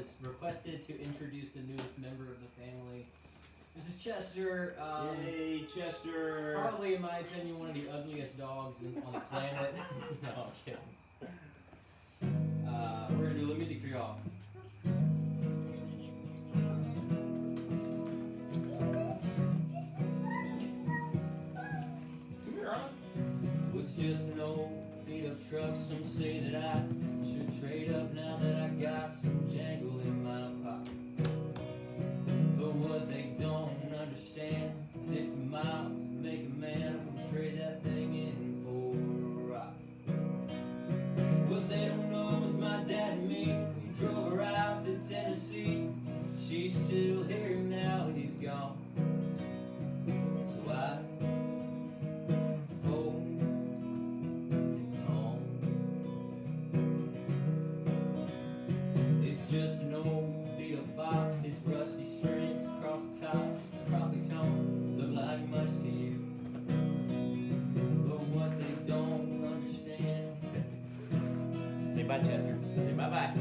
was requested to introduce the newest member of the family. This is Chester. Yay, Chester! Probably, in my opinion, one of the ugliest dogs on the planet. No, I'm kidding. We're gonna do a little music for y'all. It's just an old beat-up truck. Some say that I should trade up now that I got some jangle in my pocket. But what they don't understand is it's the miles that make a man who'll trade that thing in for a rock. What they don't know is my dad and me, we drove her out to Tennessee. She's still here now, he's gone. So I just an old beat-up box, it's rusty strings across the top. Probably don't look like much to you, but what they don't understand. Say bye, Chester. Say bye-bye.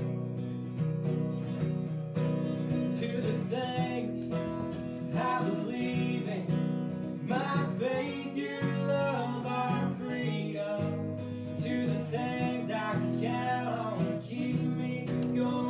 To the things I believe in, my faith, your love, our freedom. To the things I can count on to keep me going.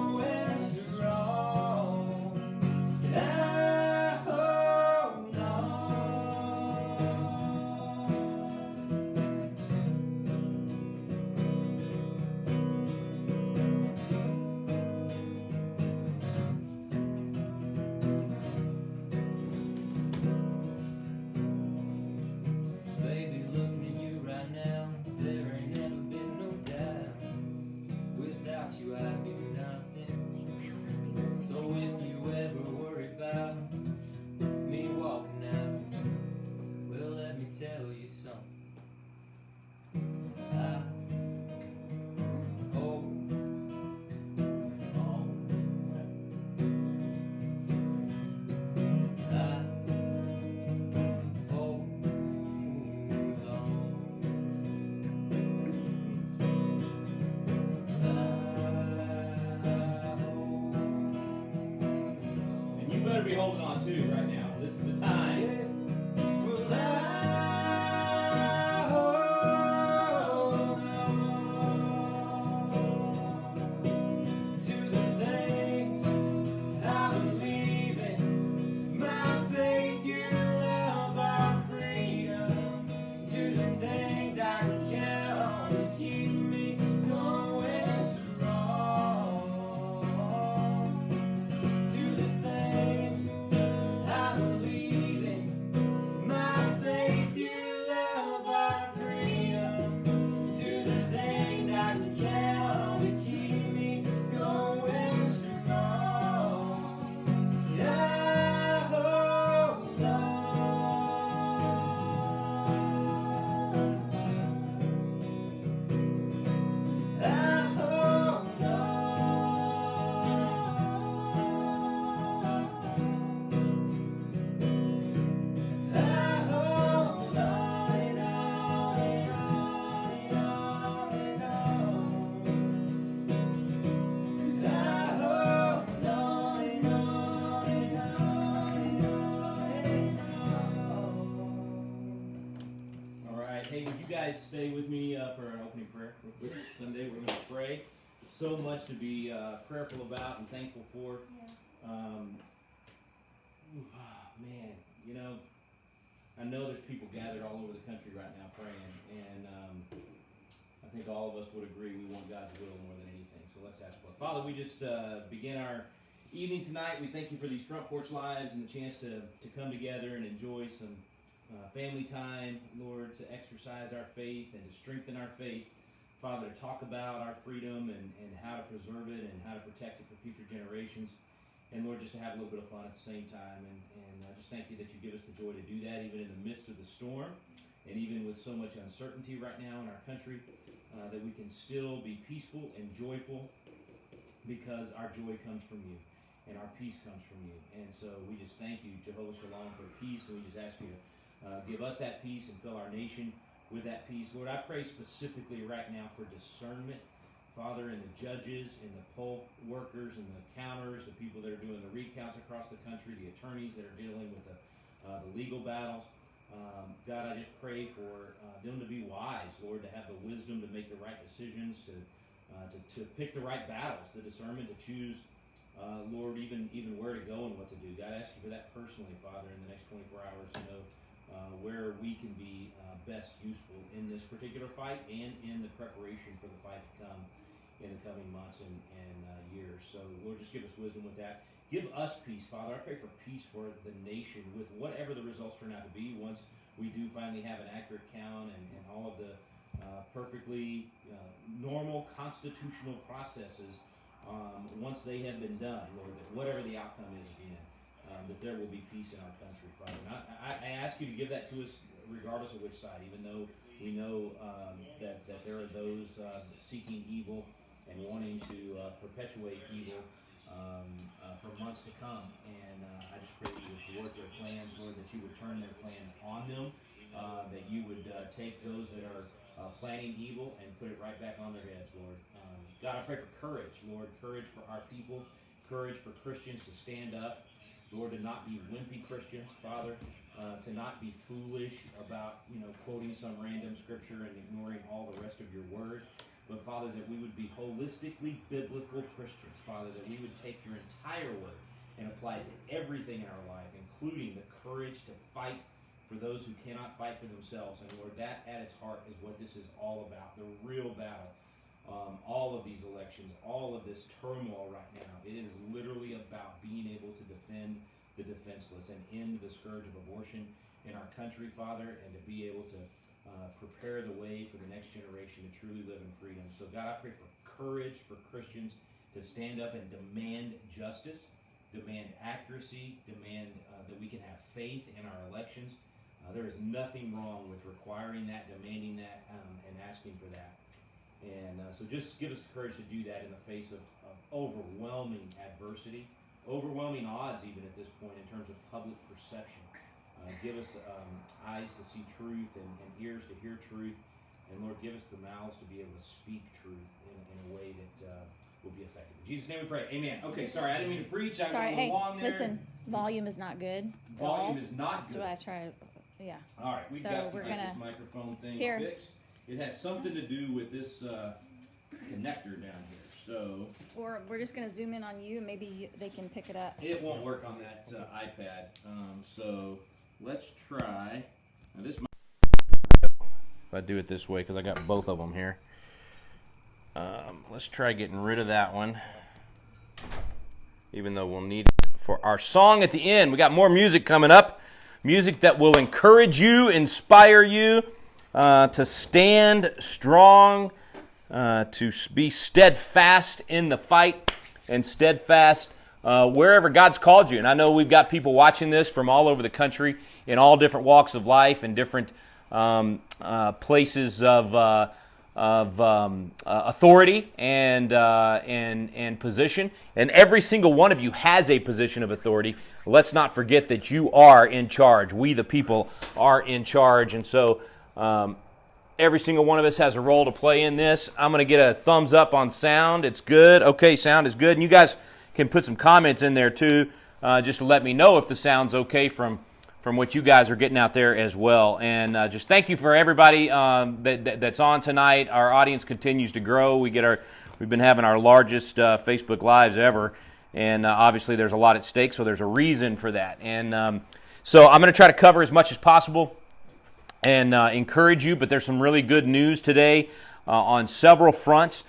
You, I'd be nothing. So if you ever worry about me walking out, well, let me tell you something. I hold on. I hold on. You better be holding on too right now. This is the time. Well, I hold on to the things I believe in, my faith, your love, our freedom. To the things I can count on to keep me going strong. To the things I believe in, my faith, your love, our freedom. To the things I can count on to keep me going strong. I hold on. I hold on. Hey, would you guys stay with me for an opening prayer real quick? Sunday, we're going to pray. So much to be prayerful about and thankful for. Man, you know, I know there's people gathered all over the country right now praying, and I think all of us would agree we want God's will more than anything. So let's ask for it. Father, we just begin our evening tonight. We thank you for these Front Porch Lives and the chance to come together and enjoy some family time, Lord, to exercise our faith and to strengthen our faith. Father, to talk about our freedom and how to preserve it and how to protect it for future generations. And Lord, just to have a little bit of fun at the same time. And I just thank you that you give us the joy to do that even in the midst of the storm and even with so much uncertainty right now in our country, that we can still be peaceful and joyful because our joy comes from you and our peace comes from you. And so we just thank you, Jehovah Shalom, for peace, and we just ask you to give us that peace and fill our nation with that peace. Lord, I pray specifically right now for discernment, Father, and the judges, and the poll workers, and the counters, the people that are doing the recounts across the country, the attorneys that are dealing with the legal battles. God, I just pray for them to be wise, Lord, to have the wisdom to make the right decisions, to pick the right battles, the discernment to choose, Lord, even where to go and what to do. God, I ask you for that personally, Father, in the next 24 hours to know where we can be best useful in this particular fight and in the preparation for the fight to come in the coming months and years. So, Lord, just give us wisdom with that. Give us peace, Father. I pray for peace for the nation with whatever the results turn out to be once we do finally have an accurate count and all of the perfectly normal constitutional processes, once they have been done, Lord, that whatever the outcome is again, that there will be peace in our country, Father. And I ask you to give that to us regardless of which side, even though we know that there are those seeking evil and wanting to perpetuate evil for months to come. And I just pray that you would thwart their plans, Lord, that you would turn their plans on them, that you would take those that are planning evil and put it right back on their heads, Lord. God, I pray for courage, Lord, courage for our people, courage for Christians to stand up, Lord, to not be wimpy Christians, Father, to not be foolish about, quoting some random scripture and ignoring all the rest of your word. But, Father, that we would be holistically biblical Christians, Father, that we would take your entire word and apply it to everything in our life, including the courage to fight for those who cannot fight for themselves. And, Lord, that at its heart is what this is all about, the real battle. All of these elections, all of this turmoil right now, it is literally about being able to defend the defenseless and end the scourge of abortion in our country, Father, and to be able to prepare the way for the next generation to truly live in freedom. So, God, I pray for courage for Christians to stand up and demand justice, demand accuracy, demand that we can have faith in our elections. There is nothing wrong with requiring that, demanding that, and asking for that. And so just give us the courage to do that in the face of overwhelming adversity, overwhelming odds even at this point in terms of public perception. Give us eyes to see truth and ears to hear truth. And Lord, give us the mouths to be able to speak truth in a way that will be effective. In Jesus' name we pray. Amen. Okay, sorry, I didn't mean to preach. I Sorry, went a hey, little long there. listen, volume is not good. Volume is not That's good. what I try to, yeah. All right, we've So got to we're get gonna- this microphone thing Here. fixed. It has something to do with this connector down here. So Or we're just going to zoom in on you and maybe they can pick it up. it won't work on that iPad. So let's try. Now this. If I do it this way, because I got both of them here. Let's try getting rid of that one. Even though we'll need it for our song at the end. We got more music coming up. Music that will encourage you, inspire you to stand strong, to be steadfast in the fight and steadfast wherever God's called you. And I know we've got people watching this from all over the country in all different walks of life and different places of authority and position. And every single one of you has a position of authority. Let's not forget that you are in charge. We, the people, are in charge. And so every single one of us has a role to play in this. I'm going to get a thumbs up on sound. It's good. Okay, sound is good. And you guys can put some comments in there too, just to let me know if the sound's okay from what you guys are getting out there as well. And just thank you for everybody that's on tonight. Our audience continues to grow. We've been having our largest Facebook Lives ever. And obviously there's a lot at stake, so there's a reason for that. And so I'm going to try to cover as much as possible and encourage you, but there's some really good news today on several fronts.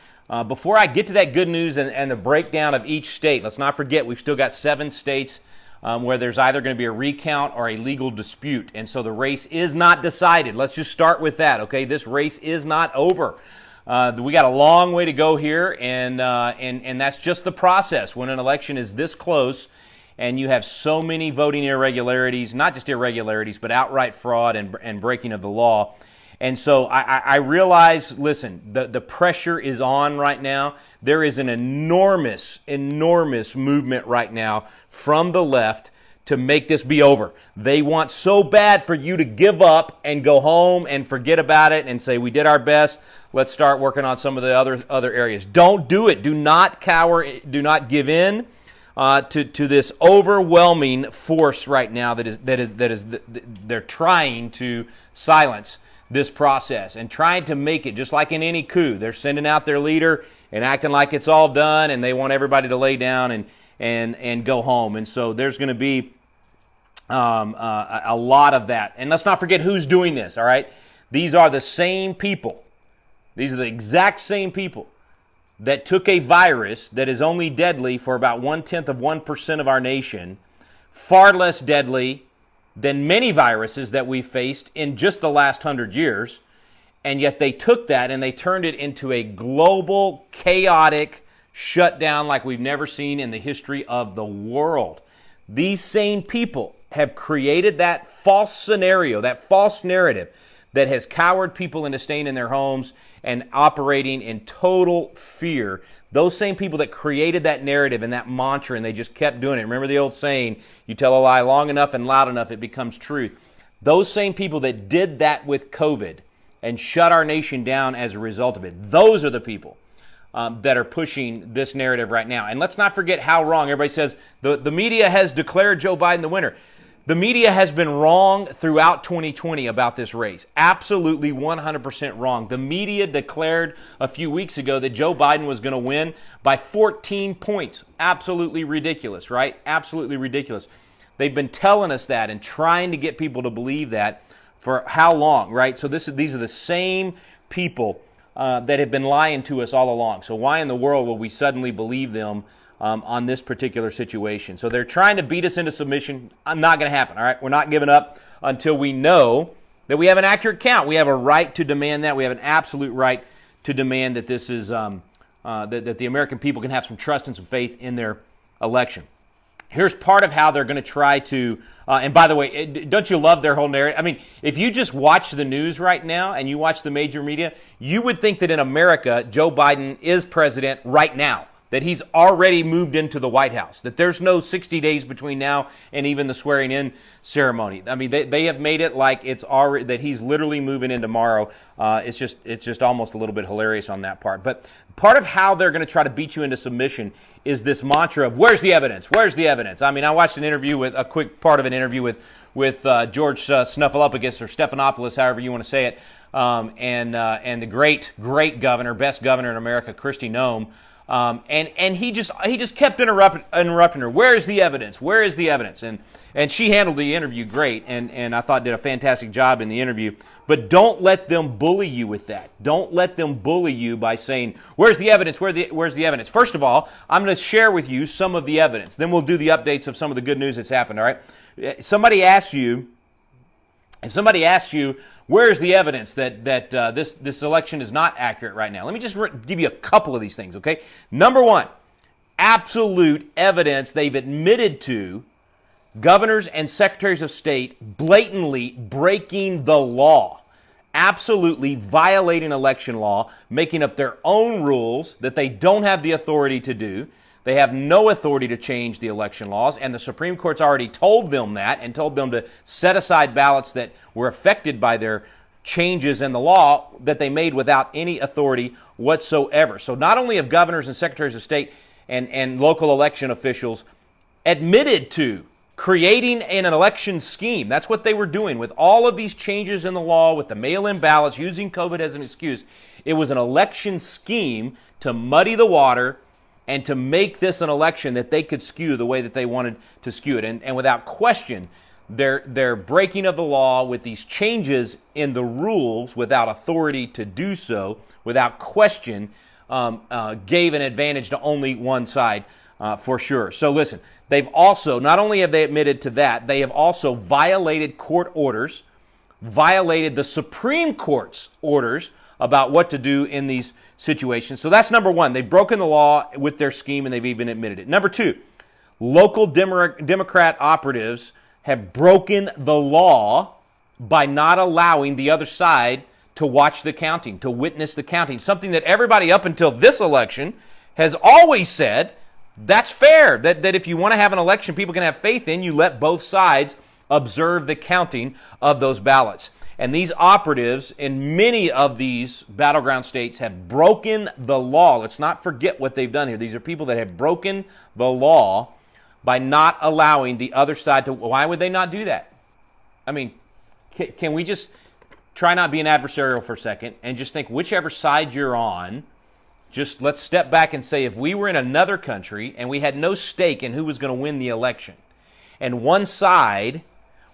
Before I get to that good news and the breakdown of each state, let's not forget we've still got 7 states where there's either going to be a recount or a legal dispute. And so the race is not decided. Let's just start with that, okay? This race is not over. We got a long way to go here, and that's just the process. When an election is this close and you have so many voting irregularities, not just irregularities, but outright fraud and breaking of the law. And so I realize, listen, the pressure is on right now. There is an enormous movement right now from the left to make this be over. They want so bad for you to give up and go home and forget about it and say, we did our best. Let's start working on some of the other areas. Don't do it. Do not cower. Do not give in to this overwhelming force right now they're trying to silence this process and trying to make it just like in any coup. They're sending out their leader and acting like it's all done, and they want everybody to lay down and go home. And so there's going to be a lot of that. And let's not forget who's doing this, all right? These are the same people. These are the exact same people that took a virus that is only deadly for about 0.1% of our nation, far less deadly than many viruses that we've faced in just the last 100 years, and yet they took that and they turned it into a global, chaotic shutdown like we've never seen in the history of the world. These same people have created that false scenario, that false narrative that has cowered people into staying in their homes and operating in total fear. Those same people that created that narrative and that mantra, and they just kept doing it. Remember the old saying, you tell a lie long enough and loud enough, it becomes truth. Those same people that did that with COVID and shut our nation down as a result of it, those are the people that are pushing this narrative right now. And let's not forget how wrong. Everybody says the media has declared Joe Biden the winner. The media has been wrong throughout 2020 about this race. Absolutely 100% wrong. The media declared a few weeks ago that Joe Biden was going to win by 14 points. Absolutely ridiculous, right? Absolutely ridiculous. They've been telling us that and trying to get people to believe that for how long, right? So these are the same people that have been lying to us all along. So why in the world will we suddenly believe them on this particular situation? So they're trying to beat us into submission. Not going to happen, all right? We're not giving up until we know that we have an accurate count. We have a right to demand that. We have an absolute right to demand that this is that the American people can have some trust and some faith in their election. Here's part of how they're going to try to, and by the way, don't you love their whole narrative? I mean, if you just watch the news right now and you watch the major media, you would think that in America, Joe Biden is president right now, that he's already moved into the White House, that there's no 60 days between now and even the swearing in ceremony. I mean, they have made it like it's already, that he's literally moving in tomorrow. It's just almost a little bit hilarious on that part. But part of how they're going to try to beat you into submission is this mantra of, where's the evidence? Where's the evidence? I mean, I watched a quick part of an interview with George Snuffleupagus, or Stephanopoulos, however you want to say it, and the great governor, best governor in America, Kristi Noem. And he just kept interrupting her. Where is the evidence? Where is the evidence? And she handled the interview great, and I thought did a fantastic job in the interview. But don't let them bully you with that. Don't let them bully you by saying, where's the evidence? Where's the evidence? First of all, I'm going to share with you some of the evidence. Then we'll do the updates of some of the good news that's happened, all right? If somebody asks you, where's the evidence that this election is not accurate right now? Let me just give you a couple of these things, okay? Number one, absolute evidence they've admitted to governors and secretaries of state blatantly breaking the law, absolutely violating election law, making up their own rules that they don't have the authority to do. They have no authority to change the election laws, and the Supreme Court's already told them that and told them to set aside ballots that were affected by their changes in the law that they made without any authority whatsoever. So not only have governors and secretaries of state and local election officials admitted to creating an election scheme. That's what they were doing with all of these changes in the law, with the mail-in ballots, using COVID as an excuse. It was an election scheme to muddy the water and to make this an election that they could skew the way that they wanted to skew it. And without question, their breaking of the law with these changes in the rules without authority to do so, without question, gave an advantage to only one side for sure. So listen, they've also, not only have they admitted to that, they have also violated court orders, violated the Supreme Court's orders about what to do in these situations. So that's number one. They've broken the law with their scheme, and they've even admitted it. Number two, local Democrat operatives have broken the law by not allowing the other side to watch the counting, to witness the counting, something that everybody up until this election has always said That's fair. That if you want to have an election people can have faith in, you let both sides observe the counting of those ballots. And these operatives in many of these battleground states have broken the law. Let's not forget what they've done here. These are people that have broken the law by not allowing the other side to. Why would they not do that? I mean, can we just try not being adversarial for a second and just think whichever side you're on, just let's step back and say if we were in another country and we had no stake in who was going to win the election, and one side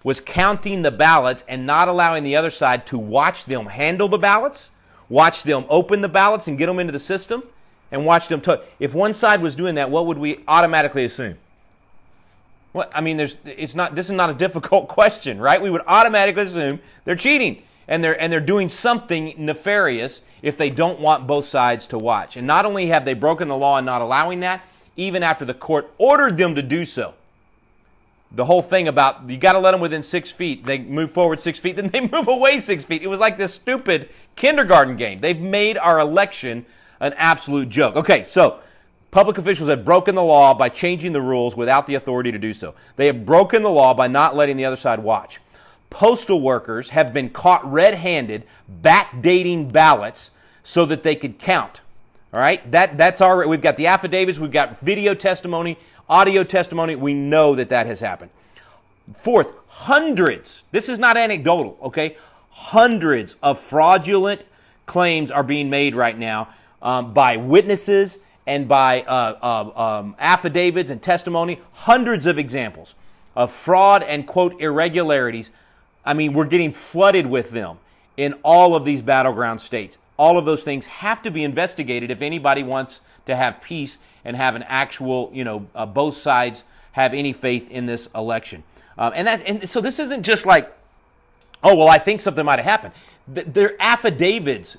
was counting the ballots and not allowing the other side to watch them handle the ballots, watch them open the ballots and get them into the system, and watch them if one side was doing that, what would we automatically assume? Well, I mean, this is not a difficult question, right? We would automatically assume they're cheating and they're doing something nefarious if they don't want both sides to watch. And not only have they broken the law and not allowing that, even after the court ordered them to do so. The whole thing about you got to let them within 6 feet. They move forward 6 feet, then they move away 6 feet. It was like this stupid kindergarten game. They've made our election an absolute joke. Okay, so public officials have broken the law by changing the rules without the authority to do so. They have broken the law by not letting the other side watch. Postal workers have been caught red-handed backdating ballots so that they could count. All right, that's already. We've got the affidavits, we've got video testimony, audio testimony. We know that has happened. Fourth, hundreds. This is not anecdotal. Okay, hundreds of fraudulent claims are being made right now by witnesses and by affidavits and testimony. Hundreds of examples of fraud and quote irregularities. I mean, we're getting flooded with them in all of these battleground states. All of those things have to be investigated if anybody wants to have peace and have an actual, both sides have any faith in this election. And so this isn't just like, oh, well, I think something might have happened. Their affidavits,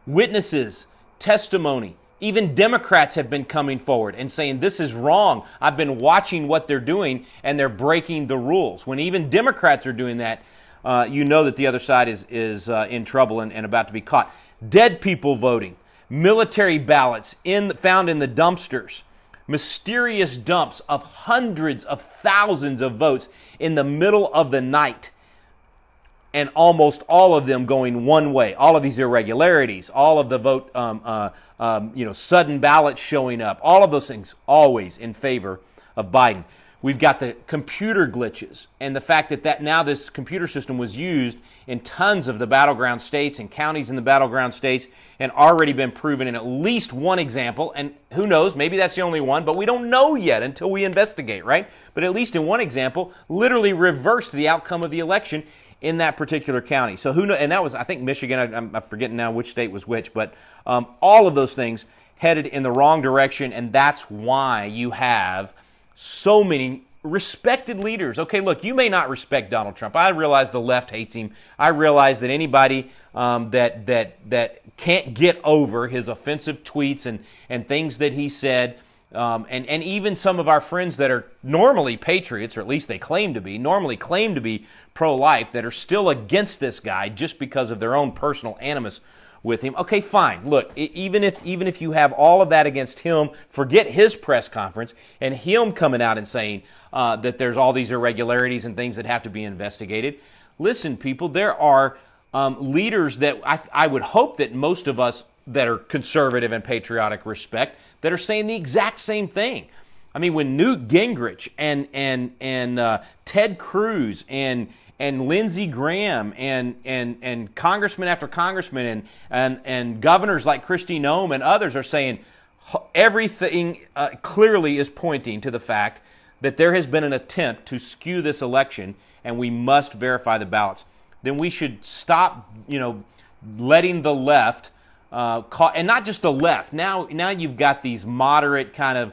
witnesses, testimony, even Democrats have been coming forward and saying this is wrong. I've been watching what they're doing and they're breaking the rules. When even Democrats are doing that, you know that the other side is in trouble and about to be caught. Dead people voting, military ballots found in the dumpsters, mysterious dumps of hundreds of thousands of votes in the middle of the night, and almost all of them going one way. All of these irregularities, all of the vote, sudden ballots showing up, all of those things always in favor of Biden. We've got the computer glitches and the fact that now this computer system was used in tons of the battleground states and counties in the battleground states and already been proven in at least one example. And who knows, maybe that's the only one, but we don't know yet until we investigate, right? But at least in one example, literally reversed the outcome of the election in that particular county. So who knows? And that was, I think, Michigan. I'm forgetting now which state was which, but all of those things headed in the wrong direction, and that's why you have so many respected leaders. Okay, look, you may not respect Donald Trump. I realize the left hates him. I realize that anybody that can't get over his offensive tweets and things that he said, and even some of our friends that are normally patriots, or at least they claim to be pro-life, that are still against this guy just because of their own personal animus with him. Okay, fine. Look, even if you have all of that against him, forget his press conference and him coming out and saying that there's all these irregularities and things that have to be investigated. Listen, people, there are leaders that I would hope that most of us that are conservative and patriotic respect that are saying the exact same thing. I mean, when Newt Gingrich and Ted Cruz and Lindsey Graham and congressman after congressman and governors like Kristi Noem and others are saying everything clearly is pointing to the fact that there has been an attempt to skew this election and we must verify the ballots, then we should stop, letting the left, and not just the left. Now you've got these moderate kind of,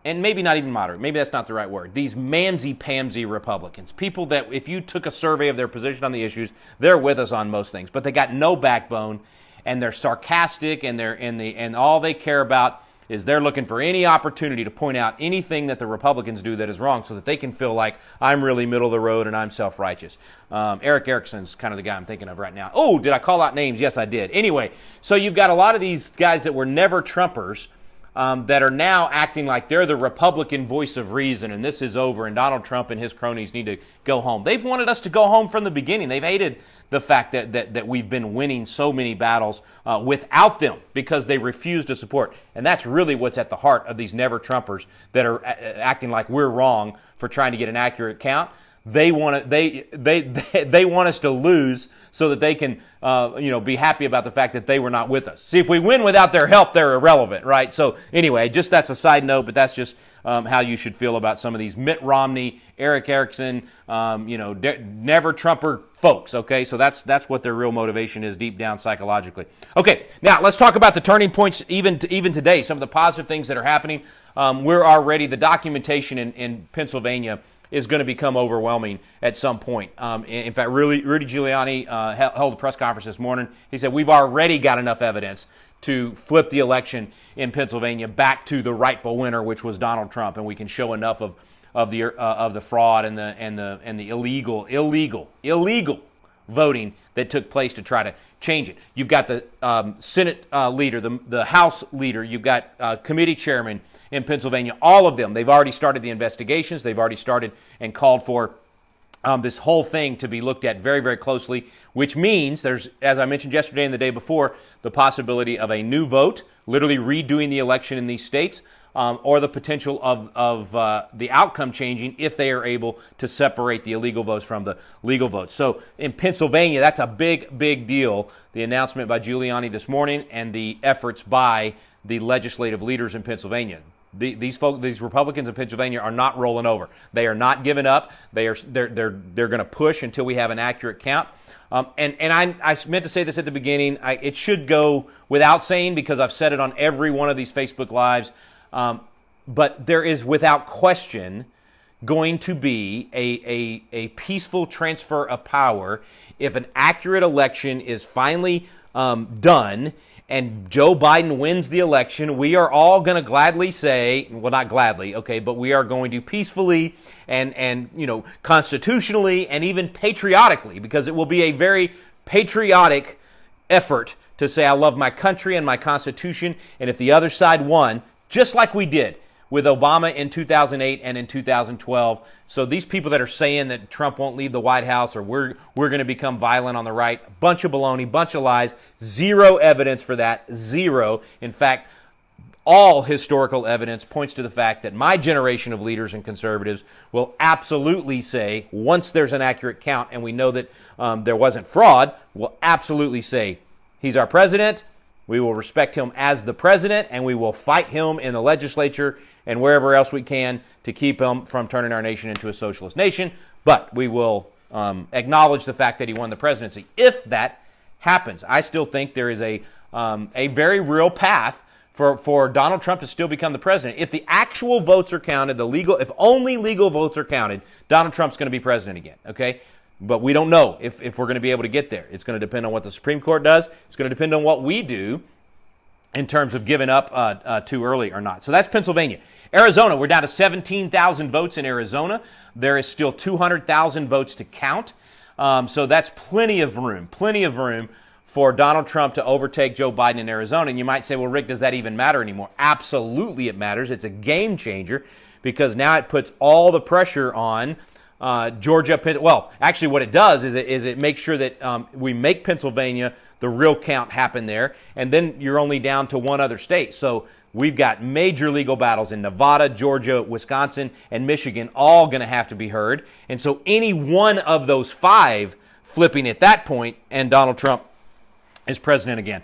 and maybe not even moderate, maybe that's not the right word, these mamsy-pamsy Republicans, people that if you took a survey of their position on the issues, they're with us on most things, but they got no backbone, and they're sarcastic, and all they care about is they're looking for any opportunity to point out anything that the Republicans do that is wrong so that they can feel like I'm really middle of the road and I'm self-righteous. Eric Erickson's kind of the guy I'm thinking of right now. Oh, did I call out names? Yes, I did. Anyway, so you've got a lot of these guys that were never Trumpers that are now acting like they're the Republican voice of reason, and this is over, and Donald Trump and his cronies need to go home. They've wanted us to go home from the beginning. They've hated the fact that we've been winning so many battles without them because they refuse to support. And that's really what's at the heart of these never-Trumpers that are acting like we're wrong for trying to get an accurate count. They want they want us to lose so that they can be happy about the fact that they were not with us. See, if we win without their help, they're irrelevant, right? So anyway, just that's a side note, but that's just how you should feel about some of these Mitt Romney, Eric Erickson, never Trumper folks. Okay, so that's what their real motivation is deep down psychologically. Okay, now let's talk about the turning points even today. Some of the positive things that are happening. We're already the documentation in Pennsylvania is going to become overwhelming at some point. In fact, Rudy Giuliani held a press conference this morning. He said, we've already got enough evidence to flip the election in Pennsylvania back to the rightful winner, which was Donald Trump, and we can show enough of the fraud and the illegal voting that took place to try to change it. You've got the Senate leader, the House leader, you've got committee chairman in Pennsylvania, all of them. They've already started the investigations. They've already started and called for this whole thing to be looked at very, very closely, which means there's, as I mentioned yesterday and the day before, the possibility of a new vote, literally redoing the election in these states, or the potential of the outcome changing if they are able to separate the illegal votes from the legal votes. So in Pennsylvania, that's a big, big deal. The announcement by Giuliani this morning and the efforts by the legislative leaders in Pennsylvania. These Republicans in Pennsylvania are not rolling over. They are not giving up. They're going to push until we have an accurate count. And I meant to say this at the beginning. It should go without saying because I've said it on every one of these Facebook Lives. But there is without question going to be a peaceful transfer of power if an accurate election is finally done and Joe Biden wins the election. We are all going to gladly say, well, not gladly, okay, but we are going to peacefully and constitutionally and even patriotically, because it will be a very patriotic effort to say, I love my country and my Constitution, and if the other side won, just like we did with Obama in 2008 and in 2012. So these people that are saying that Trump won't leave the White House or we're going to become violent on the right, bunch of baloney, bunch of lies, zero evidence for that, zero. In fact, all historical evidence points to the fact that my generation of leaders and conservatives will absolutely say, once there's an accurate count and we know that there wasn't fraud, will absolutely say, he's our president. We will respect him as the president, and we will fight him in the legislature and wherever else we can to keep him from turning our nation into a socialist nation. But we will acknowledge the fact that he won the presidency. If that happens, I still think there is a very real path for Donald Trump to still become the president. If the actual votes are counted, if only legal votes are counted, Donald Trump's going to be president again, okay? But we don't know if we're going to be able to get there. It's going to depend on what the Supreme Court does. It's going to depend on what we do in terms of giving up too early or not. So that's Pennsylvania. Arizona, we're down to 17,000 votes in Arizona. There is still 200,000 votes to count. So that's plenty of room for Donald Trump to overtake Joe Biden in Arizona. And you might say, well, Rick, does that even matter anymore? Absolutely it matters. It's a game changer because now it puts all the pressure on Georgia. Well, actually what it does is it makes sure that we make Pennsylvania the real count happen there, and then you're only down to one other state. So we've got major legal battles in Nevada, Georgia, Wisconsin, and Michigan, all going to have to be heard. And so any one of those five flipping at that point, and Donald Trump is president again.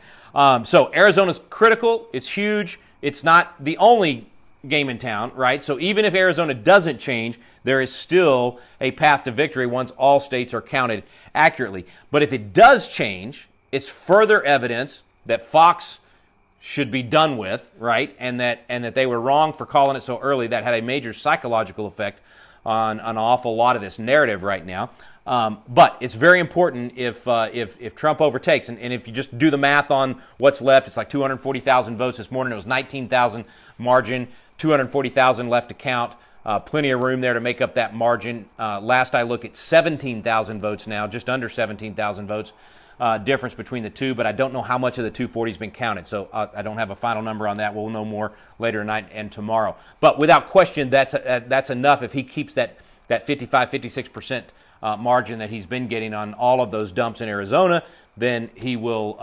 So Arizona's critical. It's huge. It's not the only game in town, right? So even if Arizona doesn't change, there is still a path to victory once all states are counted accurately. But if it does change, it's further evidence that Fox should be done with, right? And that they were wrong for calling it so early. That had a major psychological effect on an awful lot of this narrative right now. But it's very important if Trump overtakes, and if you just do the math on what's left, it's like 240,000 votes this morning. It was 19,000 margin, 240,000 left to count. Plenty of room there to make up that margin. Last I looked, it's 17,000 votes now, just under 17,000 votes. difference between the two, but I don't know how much of the 240 has been counted, so I don't have a final number on that. We'll know more later tonight and tomorrow. But without question, that's enough if he keeps that 55, 56% margin that he's been getting on all of those dumps in Arizona. Then he will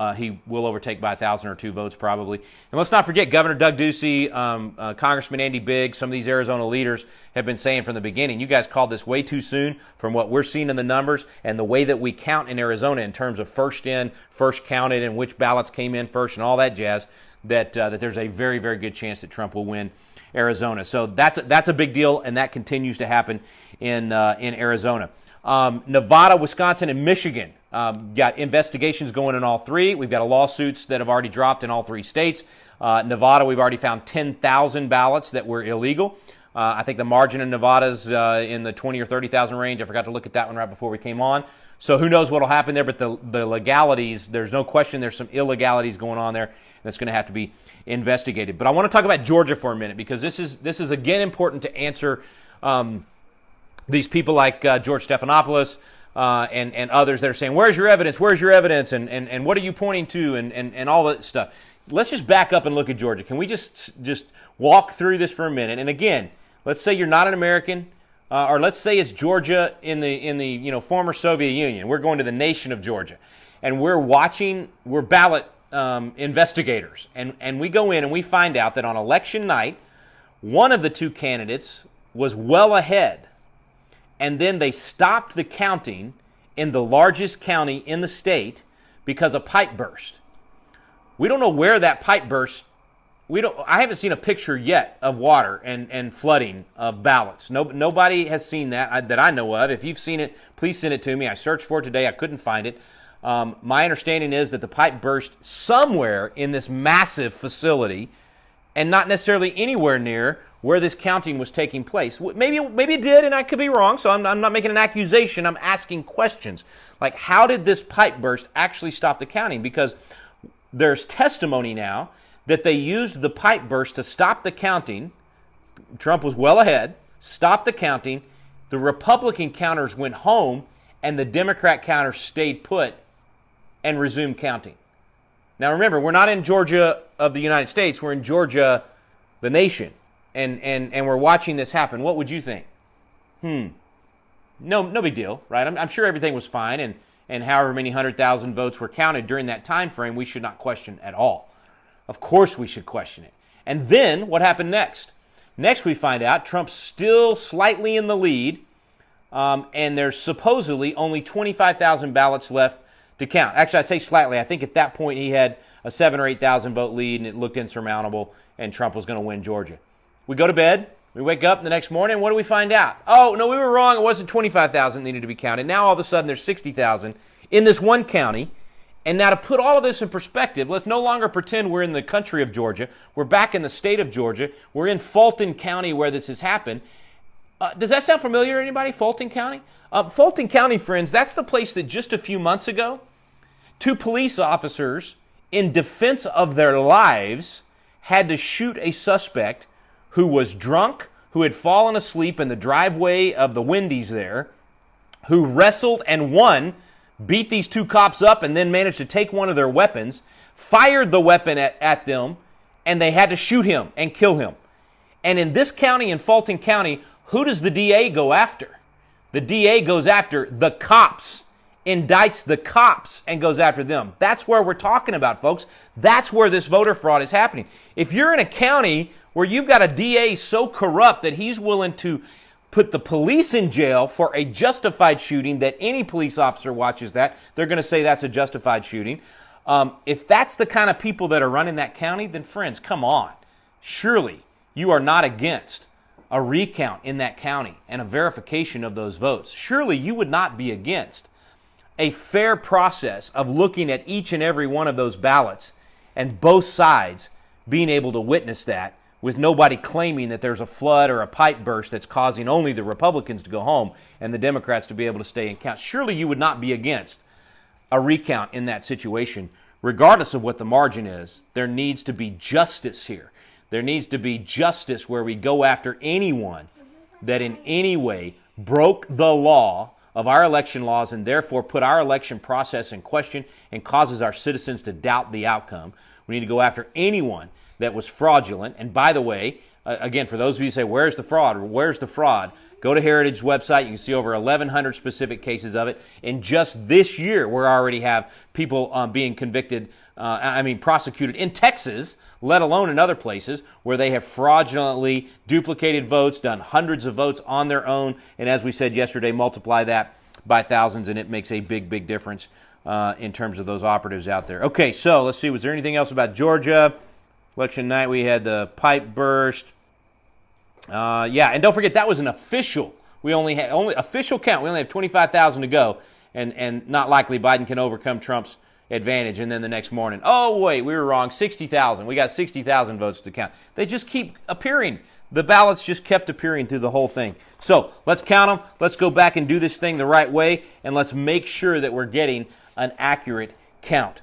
overtake by 1,000 or 2 votes probably. And let's not forget Governor Doug Ducey, Congressman Andy Biggs, some of these Arizona leaders have been saying from the beginning, you guys called this way too soon from what we're seeing in the numbers and the way that we count in Arizona in terms of first in, first counted, and which ballots came in first and all that jazz, that there's a very, very good chance that Trump will win Arizona. So that's a big deal, and that continues to happen in Arizona. Nevada, Wisconsin, and Michigan got investigations going in all 3. We've got lawsuits that have already dropped in all 3 states. Nevada, we've already found 10,000 ballots that were illegal. I think the margin in Nevada's in the 20 or 30,000 range. I forgot to look at that one right before we came on. So who knows what will happen there, but the legalities, there's no question there's some illegalities going on there that's going to have to be investigated. But I want to talk about Georgia for a minute because this is again important to answer these people like George Stephanopoulos and others that are saying, where's your evidence? Where's your evidence? And what are you pointing to? And all that stuff. Let's just back up and look at Georgia. Can we just walk through this for a minute? And again, let's say you're not an American, or let's say it's Georgia in the former Soviet Union. We're going to the nation of Georgia, and we're ballot investigators, and we go in and we find out that on election night, one of the 2 candidates was well ahead. And then they stopped the counting in the largest county in the state because a pipe burst. We don't know where that pipe burst. I haven't seen a picture yet of water and flooding of ballots. Nobody has seen that I know of. If you've seen it, please send it to me. I searched for it today. I couldn't find it. My understanding is that the pipe burst somewhere in this massive facility and not necessarily anywhere near where this counting was taking place. Maybe it did, and I could be wrong, so I'm not making an accusation. I'm asking questions. Like, how did this pipe burst actually stop the counting? Because there's testimony now that they used the pipe burst to stop the counting. Trump was well ahead, stopped the counting. The Republican counters went home, and the Democrat counters stayed put and resumed counting. Now remember, we're not in Georgia of the United States. We're in Georgia, the nation. And we're watching this happen. What would you think? No big deal, right? I'm sure everything was fine, and however many 100,000 votes were counted during that time frame, we should not question at all. Of course we should question it. And then, what happened next? Next we find out Trump's still slightly in the lead, and there's supposedly only 25,000 ballots left to count. Actually, I say slightly. I think at that point he had a 7,000 or 8,000 vote lead, and it looked insurmountable, and Trump was going to win Georgia. We go to bed, we wake up the next morning, what do we find out? Oh, no, we were wrong. It wasn't 25,000 that needed to be counted. Now all of a sudden there's 60,000 in this one county. And now to put all of this in perspective, let's no longer pretend we're in the country of Georgia. We're back in the state of Georgia. We're in Fulton County where this has happened. Does that sound familiar to anybody, Fulton County? Fulton County, friends, that's the place that just a few months ago, 2 police officers, in defense of their lives, had to shoot a suspect who was drunk, who had fallen asleep in the driveway of the Wendy's there, who wrestled and won, beat these 2 cops up, and then managed to take one of their weapons, fired the weapon at them, and they had to shoot him and kill him. And in this county, in Fulton County, who does the DA go after? The DA goes after the cops, indicts the cops, and goes after them. That's where we're talking about, folks. That's where this voter fraud is happening. If you're in a county where you've got a DA so corrupt that he's willing to put the police in jail for a justified shooting, that any police officer watches that, they're going to say that's a justified shooting. If that's the kind of people that are running that county, then friends, come on. Surely you are not against a recount in that county and a verification of those votes. Surely you would not be against a fair process of looking at each and every one of those ballots and both sides being able to witness that, with nobody claiming that there's a flood or a pipe burst that's causing only the Republicans to go home and the Democrats to be able to stay and count. Surely you would not be against a recount in that situation. Regardless of what the margin is, there needs to be justice here. There needs to be justice where we go after anyone that in any way broke the law of our election laws and therefore put our election process in question and causes our citizens to doubt the outcome. We need to go after anyone that was fraudulent. And by the way, again, for those of you who say, where's the fraud or where's the fraud? Go to Heritage's website. You can see over 1,100 specific cases of it. In just this year, we already have people being convicted, prosecuted in Texas, let alone in other places, where they have fraudulently duplicated votes, done hundreds of votes on their own, and as we said yesterday, multiply that by thousands, and it makes a big, big difference in terms of those operatives out there. Okay, so let's see. Was there anything else about Georgia? Election night, we had the pipe burst. And don't forget, that was an official. We only official count. We only have 25,000 to go, and not likely Biden can overcome Trump's advantage. And then the next morning, oh wait, we were wrong. 60,000. We got 60,000 votes to count. They just keep appearing. The ballots just kept appearing through the whole thing. So let's count them. Let's go back and do this thing the right way, and let's make sure that we're getting an accurate count.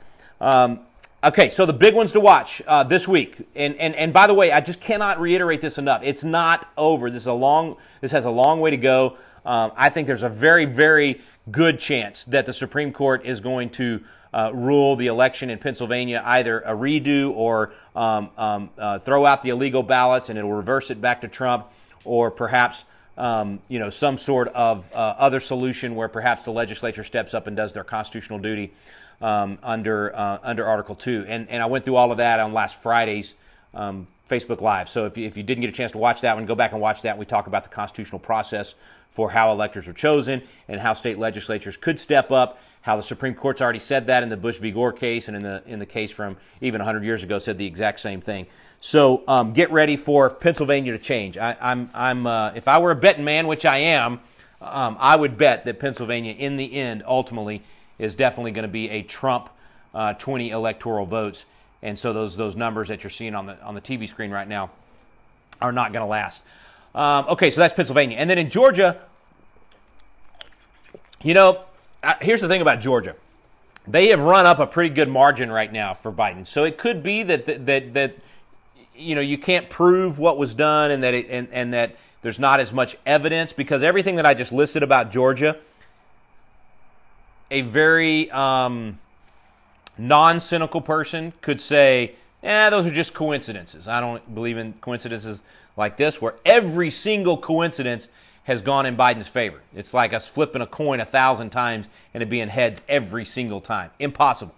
Okay, so the big ones to watch this week, and by the way, I just cannot reiterate this enough. It's not over. This has a long way to go. I think there's a very, very good chance that the Supreme Court is going to rule the election in Pennsylvania either a redo or throw out the illegal ballots and it'll reverse it back to Trump, or perhaps some sort of other solution where perhaps the legislature steps up and does their constitutional duty under Article 2. And I went through all of that on last Friday's Facebook Live. So if you didn't get a chance to watch that one, go back and watch that. We talk about the constitutional process for how electors are chosen and how state legislatures could step up, how the Supreme Court's already said that in the Bush v. Gore case, and in the case from even 100 years ago said the exact same thing. So get ready for Pennsylvania to change. I'm if I were a betting man, which I am, I would bet that Pennsylvania, in the end, ultimately, is definitely going to be a Trump 20 electoral votes, and so those numbers that you're seeing on the TV screen right now are not going to last. Okay, so that's Pennsylvania, and then in Georgia, here's the thing about Georgia. They have run up a pretty good margin right now for Biden, so it could be that you can't prove what was done, and that there's not as much evidence, because everything that I just listed about Georgia, a very non-cynical person could say, those are just coincidences. I don't believe in coincidences like this, where every single coincidence has gone in Biden's favor. It's like us flipping a coin 1,000 times and it being heads every single time. Impossible.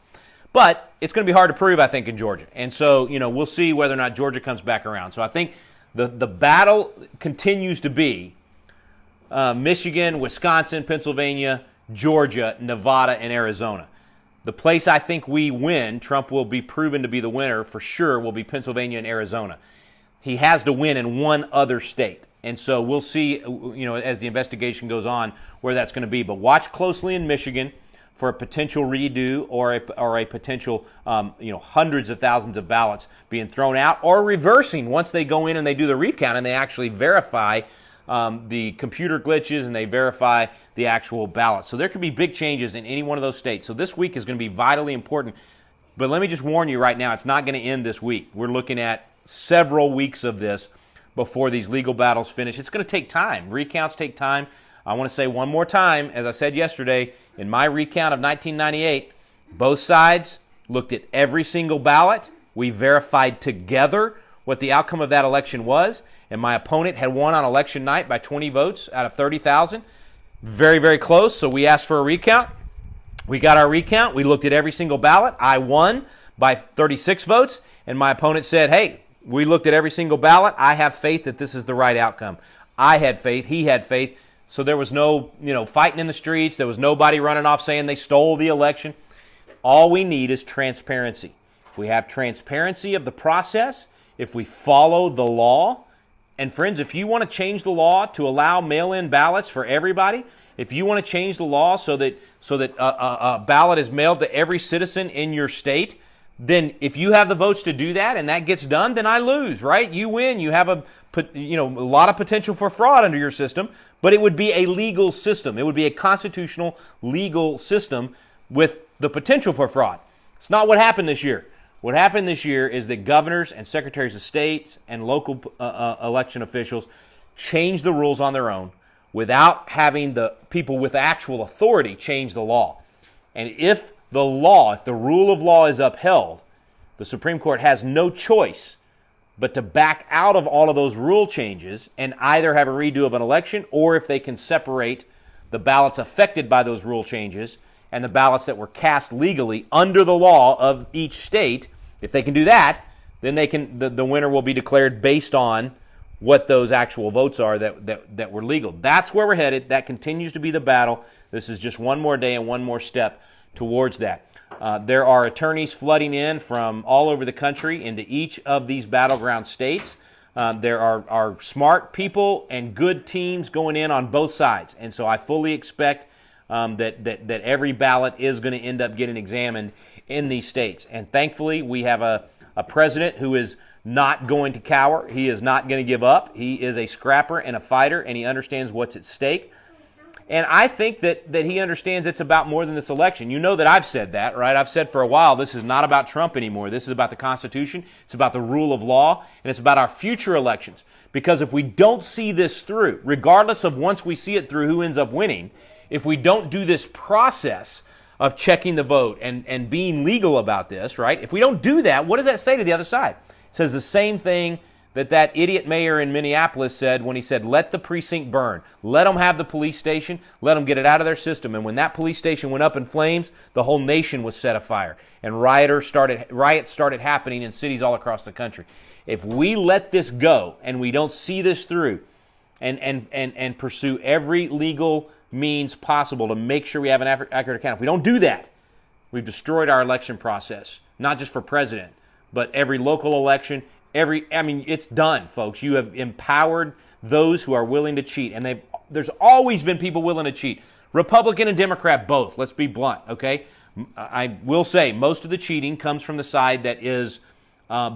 But it's going to be hard to prove, I think, in Georgia. And so, we'll see whether or not Georgia comes back around. So I think the battle continues to be Michigan, Wisconsin, Pennsylvania, Georgia, Nevada, and Arizona. The place I think we win, Trump will be proven to be the winner for sure, will be Pennsylvania and Arizona. He has to win in one other state. And so we'll see, as the investigation goes on, where that's going to be. But watch closely in Michigan for a potential redo or a potential, hundreds of thousands of ballots being thrown out or reversing once they go in and they do the recount and they actually verify the computer glitches and they verify the actual ballots. So there could be big changes in any one of those states. So this week is going to be vitally important. But let me just warn you right now, it's not going to end this week. We're looking at several weeks of this before these legal battles finish. It's going to take time. Recounts take time. I want to say one more time, as I said yesterday, in my recount of 1998, both sides looked at every single ballot. We verified together what the outcome of that election was, and my opponent had won on election night by 20 votes out of 30,000. Very, very close, so we asked for a recount. We got our recount. We looked at every single ballot. I won by 36 votes, and my opponent said, hey, we looked at every single ballot. I have faith that this is the right outcome. I had faith. He had faith. So there was no, fighting in the streets. There was nobody running off saying they stole the election. All we need is transparency. If we have transparency of the process, if we follow the law, and friends, if you want to change the law to allow mail-in ballots for everybody, if you want to change the law so that a ballot is mailed to every citizen in your state, then if you have the votes to do that and that gets done, then I lose, right? You win. You have a lot of potential for fraud under your system, but it would be a legal system. It would be a constitutional legal system with the potential for fraud. It's not what happened this year. What happened this year is that governors and secretaries of states and local election officials changed the rules on their own without having the people with actual authority change the law. And if the rule of law is upheld, the Supreme Court has no choice but to back out of all of those rule changes and either have a redo of an election, or if they can separate the ballots affected by those rule changes and the ballots that were cast legally under the law of each state, if they can do that, then the winner will be declared based on what those actual votes are that were legal. That's where we're headed. That continues to be the battle. This is just one more day and one more step towards that. There are attorneys flooding in from all over the country into each of these battleground states. There are smart people and good teams going in on both sides. And so I fully expect that every ballot is going to end up getting examined in these states. And thankfully, we have a president who is not going to cower. He is not going to give up. He is a scrapper and a fighter, and he understands what's at stake. And I think that he understands it's about more than this election. You know that I've said that, right? I've said for a while, this is not about Trump anymore. This is about the Constitution. It's about the rule of law, and it's about our future elections. Because if we don't see this through, regardless of once we see it through who ends up winning, if we don't do this process of checking the vote and being legal about this, right? If we don't do that, what does that say to the other side? It says the same thing that idiot mayor in Minneapolis said when he said, let the precinct burn. Let them have the police station. Let them get it out of their system. And when that police station went up in flames, the whole nation was set afire. And riots started happening in cities all across the country. If we let this go and we don't see this through and pursue every legal means possible to make sure we have an accurate account, if we don't do that, we've destroyed our election process, not just for president, but every local election. It's done, folks. You have empowered those who are willing to cheat. And there's always been people willing to cheat. Republican and Democrat both. Let's be blunt, okay? I will say most of the cheating comes from the side that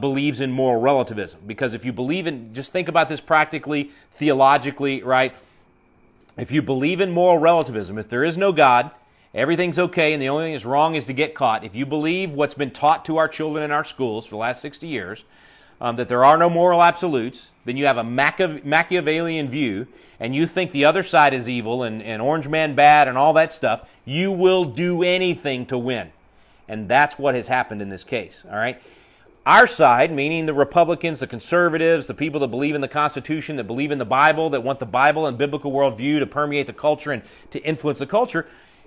believes in moral relativism. Because if you believe in, just think about this practically, theologically, right? If you believe in moral relativism, if there is no God, everything's okay, and the only thing that's wrong is to get caught. If you believe what's been taught to our children in our schools for the last 60 years, that there are no moral absolutes, then you have a Machiavellian view, and you think the other side is evil and Orange Man bad and all that stuff, you will do anything to win. And that's what has happened in this case, all right? Our side, meaning the Republicans, the conservatives, the people that believe in the Constitution, that believe in the Bible, that want the Bible and biblical worldview to permeate the culture and to influence the culture,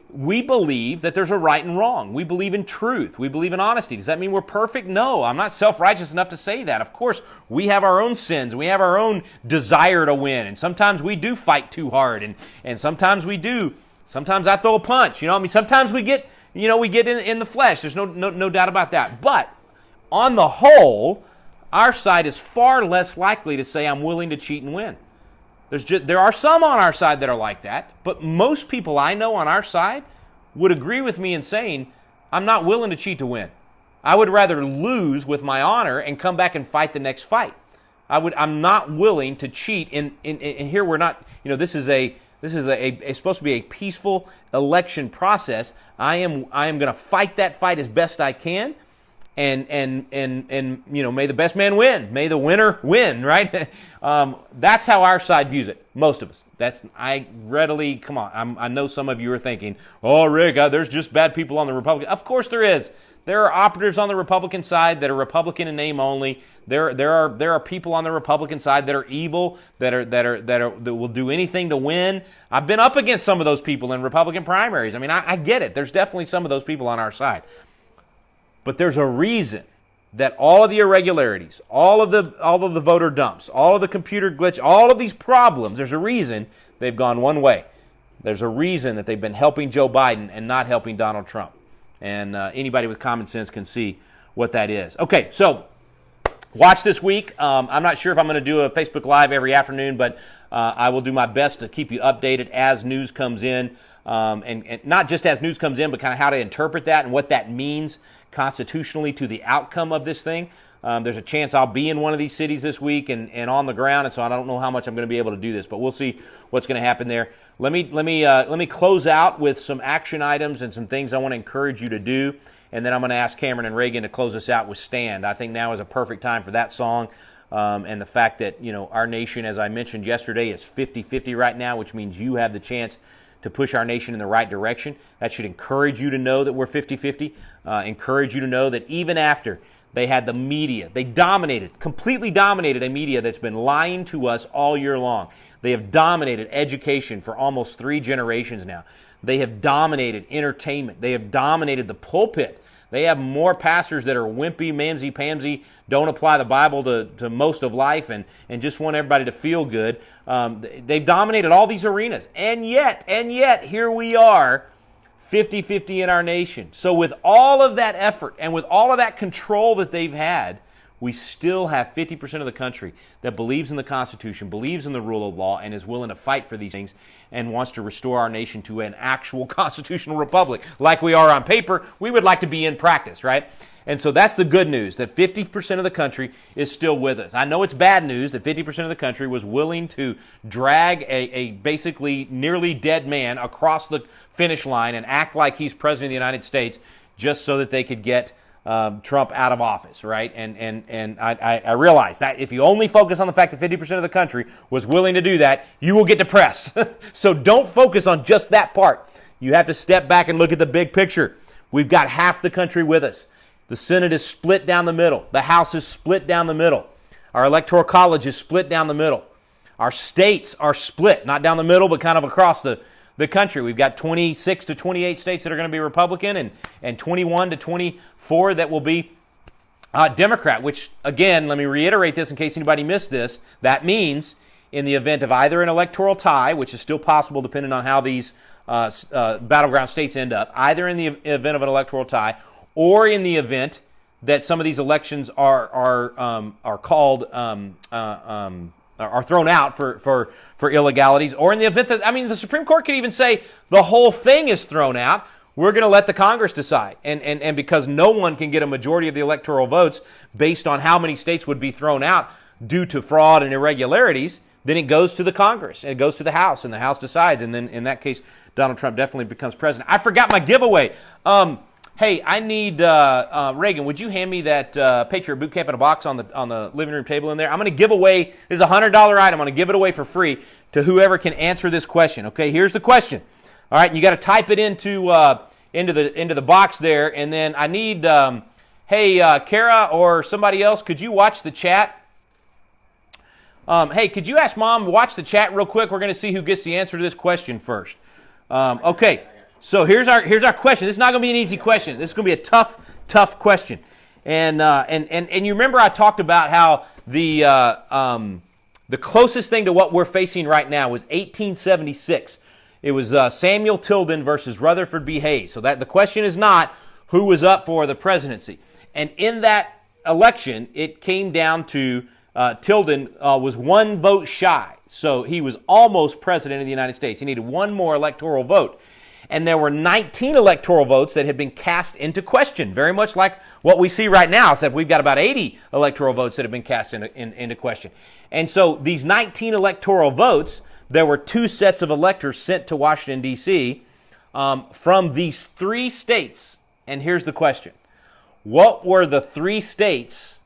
we believe that there's a right and wrong. We believe in truth. We believe in honesty. Does that mean we're perfect? No, I'm not self-righteous enough to say that. Of course, we have our own sins. We have our own desire to win. And sometimes we do fight too hard. And sometimes we do. Sometimes I throw a punch. Sometimes we get in the flesh. There's no doubt about that. But on the whole, our side is far less likely to say I'm willing to cheat and win. There are some on our side that are like that, but most people I know on our side would agree with me in saying, I'm not willing to cheat to win. I would rather lose with my honor and come back and fight the next fight. I'm not willing to cheat. And here we're not. This is supposed to be a peaceful election process. I am going to fight that fight as best I can. And may the best man win. May the winner win, right? That's how our side views it. Most of us. I know some of you are thinking, oh, Rick, there's just bad people on the Republican. Of course there is. There are operatives on the Republican side that are Republican in name only. There are people on the Republican side that are evil, that will do anything to win. I've been up against some of those people in Republican primaries. I get it. There's definitely some of those people on our side. But there's a reason that all of the irregularities, all of the voter dumps, all of the computer glitch, all of these problems, there's a reason they've gone one way. There's a reason that they've been helping Joe Biden and not helping Donald Trump. And anybody with common sense can see what that is. Okay, so watch this week. I'm not sure if I'm going to do a Facebook Live every afternoon, but I will do my best to keep you updated as news comes in. And not just as news comes in, but kind of how to interpret that and what that means constitutionally to the outcome of this thing. There's a chance I'll be in one of these cities this week and on the ground, and so I don't know how much I'm going to be able to do this, but we'll see what's going to happen there. Let me close out with some action items and some things I want to encourage you to do, and then I'm going to ask Cameron and Reagan to close us out with Stand. I think now is a perfect time for that song. and the fact that, our nation, as I mentioned yesterday, is 50-50 right now, which means you have the chance to push our nation in the right direction. That should encourage you to know that we're 50-50, encourage you to know that even after they had the media, they completely dominated a media that's been lying to us all year long. They have dominated education for almost 3 generations now. They have dominated entertainment. They have dominated the pulpit. They have more pastors that are wimpy, mamsy-pamsy, don't apply the Bible to most of life and just want everybody to feel good. They've dominated all these arenas. And yet, here we are, 50-50 in our nation. So with all of that effort and with all of that control that they've had, we still have 50% of the country that believes in the Constitution, believes in the rule of law, and is willing to fight for these things and wants to restore our nation to an actual constitutional republic. Like we are on paper, we would like to be in practice, right? And so that's the good news, that 50% of the country is still with us. I know it's bad news that 50% of the country was willing to drag a basically nearly dead man across the finish line and act like he's president of the United States just so that they could get Trump out of office, right? And I realize that if you only focus on the fact that 50% of the country was willing to do that, you will get depressed. So don't focus on just that part. You have to step back and look at the big picture. We've got half the country with us. The Senate is split down the middle. The House is split down the middle. Our Electoral College is split down the middle. Our states are split, not down the middle, but kind of across the country. We've got 26 to 28 states that are going to be Republican and 21 to 24 that will be Democrat, which, again, let me reiterate this in case anybody missed this. That means in the event of either an electoral tie, which is still possible depending on how these battleground states end up, either in the event of an electoral tie or in the event that some of these elections are called are thrown out for illegalities, or in the event that, the Supreme Court could even say the whole thing is thrown out. We're going to let the Congress decide. And because no one can get a majority of the electoral votes based on how many states would be thrown out due to fraud and irregularities, then it goes to the Congress. It goes to the House, and the House decides. And then in that case, Donald Trump definitely becomes president. I forgot my giveaway. Hey, I need, Reagan, would you hand me that Patriot Boot Camp in a box on the living room table in there? I'm going to give away, this is a $100 item, I'm going to give it away for free to whoever can answer this question. Okay, here's the question. All right, you got to type it into the box there, and then I need, hey, Kara or somebody else, could you watch the chat? Hey, could you ask Mom to watch the chat real quick? We're going to see who gets the answer to this question first. Okay. So here's our question. This is not going to be an easy question. This is going to be a tough question. And you remember I talked about how the closest thing to what we're facing right now was 1876. It was Samuel Tilden versus Rutherford B. Hayes. So that the question is not who was up for the presidency. And in that election, it came down to Tilden was 1 vote shy. So he was almost president of the United States. He needed 1 more electoral vote. And there were 19 electoral votes that had been cast into question, very much like what we see right now, except we've got about 80 electoral votes that have been cast into question. And so these 19 electoral votes, there were 2 sets of electors sent to Washington, D.C. From these 3 states. And here's the question. What were the 3 states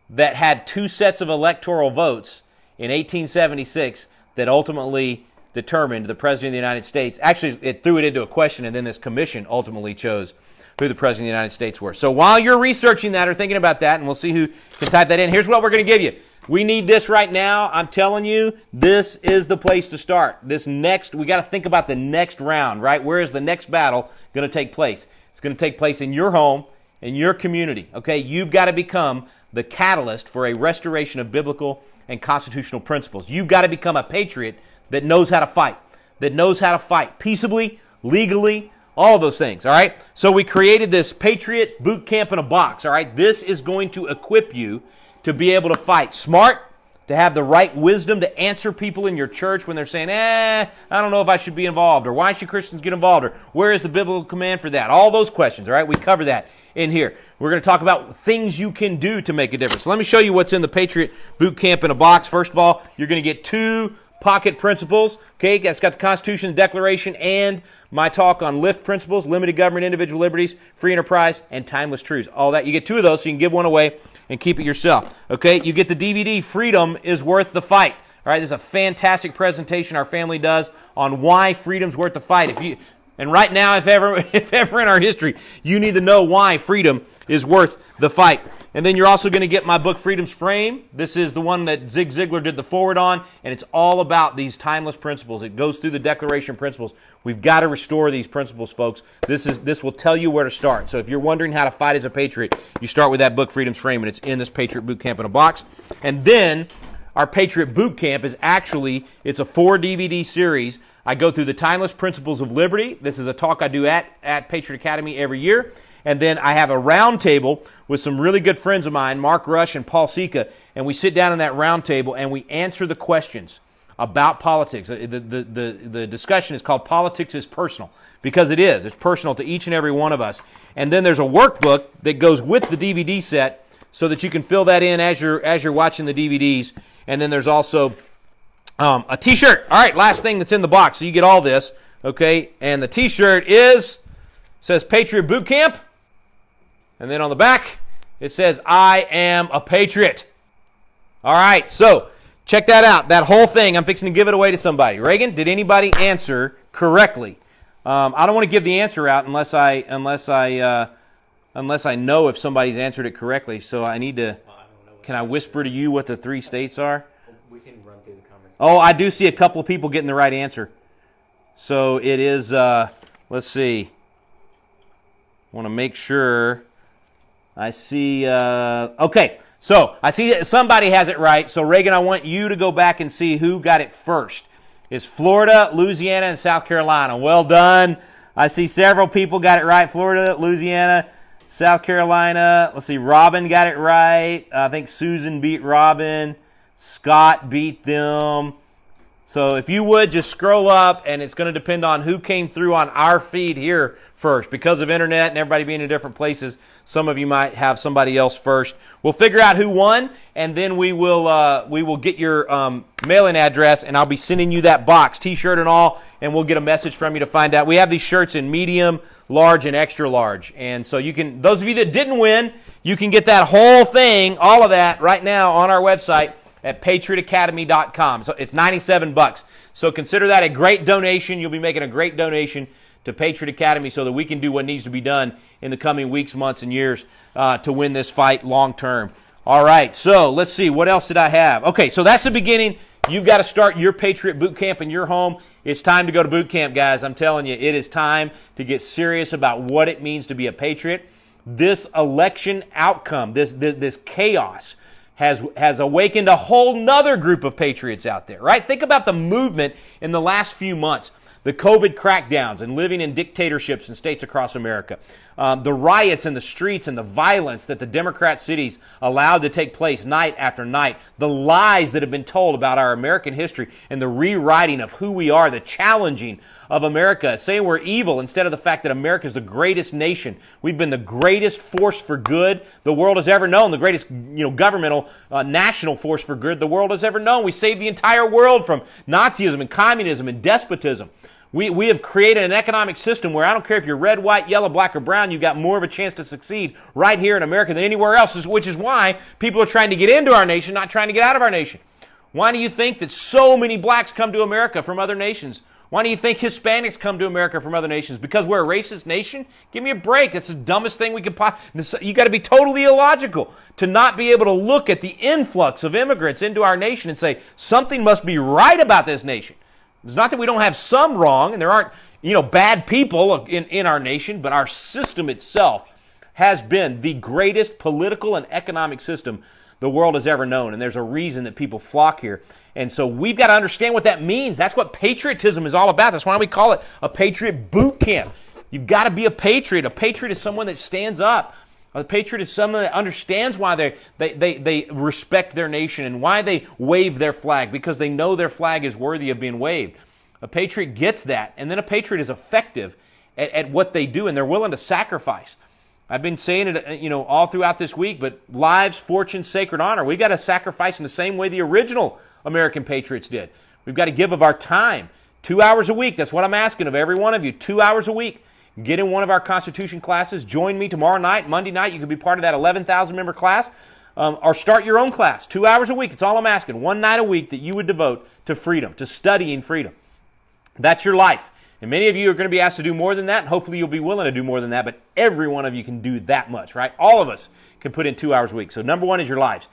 that had 2 sets of electoral votes in 1876 that ultimately determined the President of the United States? Actually, it threw it into a question, and then this commission ultimately chose who the President of the United States were. So while you're researching that or thinking about that, and we'll see who can type that in, here's what we're going to give you. We need this right now. I'm telling you, this is the place to start. We got to think about the next round, right? Where is the next battle going to take place? It's going to take place in your home, in your community, okay? You've got to become the catalyst for a restoration of biblical and constitutional principles. You've got to become a patriot that knows how to fight, peaceably, legally, all of those things, all right? So we created this Patriot Boot Camp in a box, all right? This is going to equip you to be able to fight smart, to have the right wisdom to answer people in your church when they're saying, I don't know if I should be involved, or why should Christians get involved, or where is the biblical command for that? All those questions, all right? We cover that in here. We're going to talk about things you can do to make a difference. So let me show you what's in the Patriot Boot Camp in a box. First of all, you're going to get 2 Pocket Principles. Okay, that's got the Constitution, the Declaration, and my talk on LIFT principles, limited government, individual liberties, free enterprise, and timeless truths. All that. You get 2 of those, so you can give one away and keep it yourself. Okay, you get the DVD, Freedom is Worth the Fight. All right, this is a fantastic presentation our family does on why freedom's worth the fight. And right now, if ever in our history, you need to know why freedom is worth the fight. And then you're also going to get my book, Freedom's Frame. This is the one that Zig Ziglar did the forward on, and it's all about these timeless principles. It goes through the Declaration principles. We've got to restore these principles, folks. This will tell you where to start. So if you're wondering how to fight as a patriot, you start with that book, Freedom's Frame, and it's in this Patriot Boot Camp in a box. And then our Patriot Boot Camp is actually, it's a 4-DVD series. I go through the timeless principles of liberty. This is a talk I do at Patriot Academy every year. And then I have a round table with some really good friends of mine, Mark Rush and Paul Sika, and we sit down in that round table and we answer the questions about politics. The discussion is called Politics is Personal, because it is. It's personal to each and every one of us. And then there's a workbook that goes with the DVD set so that you can fill that in as you're watching the DVDs. And then there's also a T-shirt. All right, last thing that's in the box, so you get all this, okay? And the T-shirt says Patriot Boot Camp. And then on the back, it says, I am a patriot. All right, so check that out. That whole thing, I'm fixing to give it away to somebody. Reagan, did anybody answer correctly? I don't want to give the answer out unless I know if somebody's answered it correctly. So I need to, can I whisper to you what the 3 states are? We can run through the comments. Oh, I do see a couple of people getting the right answer. So it is, let's see. I want to make sure. I see, okay, so I see that somebody has it right. So, Reagan, I want you to go back and see who got it first. It's Florida, Louisiana, and South Carolina. Well done. I see several people got it right. Florida, Louisiana, South Carolina. Let's see, Robin got it right. I think Susan beat Robin. Scott beat them. So if you would, just scroll up, and it's going to depend on who came through on our feed here first. Because of internet and everybody being in different places, some of you might have somebody else first. We'll figure out who won, and then we will get your mailing address, and I'll be sending you that box, T-shirt and all, and we'll get a message from you to find out. We have these shirts in medium, large, and extra large. And so you can, those of you that didn't win, you can get that whole thing, all of that, right now on our website at patriotacademy.com. So it's $97. So consider that a great donation. You'll be making a great donation to Patriot Academy so that we can do what needs to be done in the coming weeks, months, and years to win this fight long term. All right, so let's see. What else did I have? Okay, so that's the beginning. You've got to start your Patriot Boot Camp in your home. It's time to go to boot camp, guys. I'm telling you, it is time to get serious about what it means to be a patriot. This election outcome, this chaos, has awakened a whole nother group of patriots out there, right? Think about the movement in the last few months. The COVID crackdowns and living in dictatorships in states across America. The riots in the streets and the violence that the Democrat cities allowed to take place night after night. The lies that have been told about our American history and the rewriting of who we are, the challenging of America, saying we're evil instead of the fact that America is the greatest nation. We've been the greatest force for good the world has ever known, the greatest governmental national force for good the world has ever known. We saved the entire world from Nazism and communism and despotism. We have created an economic system where I don't care if you're red, white, yellow, black, or brown, you've got more of a chance to succeed right here in America than anywhere else, which is why people are trying to get into our nation, not trying to get out of our nation. Why do you think that so many blacks come to America from other nations? Why do you think Hispanics come to America from other nations? Because we're a racist nation? Give me a break. That's the dumbest thing we could possibly... You got to be totally illogical to not be able to look at the influx of immigrants into our nation and say, something must be right about this nation. It's not that we don't have some wrong, and there aren't, bad people in our nation, but our system itself has been the greatest political and economic system the world has ever known, and there's a reason that people flock here. And so we've got to understand what that means. That's what patriotism is all about. That's why we call it a Patriot Boot Camp. You've got to be a patriot. A patriot is someone that stands up. A patriot is someone that understands why they respect their nation and why they wave their flag, because they know their flag is worthy of being waved. A patriot gets that, and then a patriot is effective at what they do, and they're willing to sacrifice. I've been saying it, all throughout this week, but lives, fortune, sacred honor, we got to sacrifice in the same way the original American patriots did. We've got to give of our time. 2 hours a week. That's what I'm asking of every one of you. 2 hours a week. Get in one of our Constitution classes. Join me tomorrow night, Monday night. You can be part of that 11,000 member class. Or start your own class. 2 hours a week. It's all I'm asking. One night a week that you would devote to freedom, to studying freedom. That's your life. And many of you are going to be asked to do more than that. And hopefully you'll be willing to do more than that. But every one of you can do that much, right? All of us can put in 2 hours a week. So number one is your lives.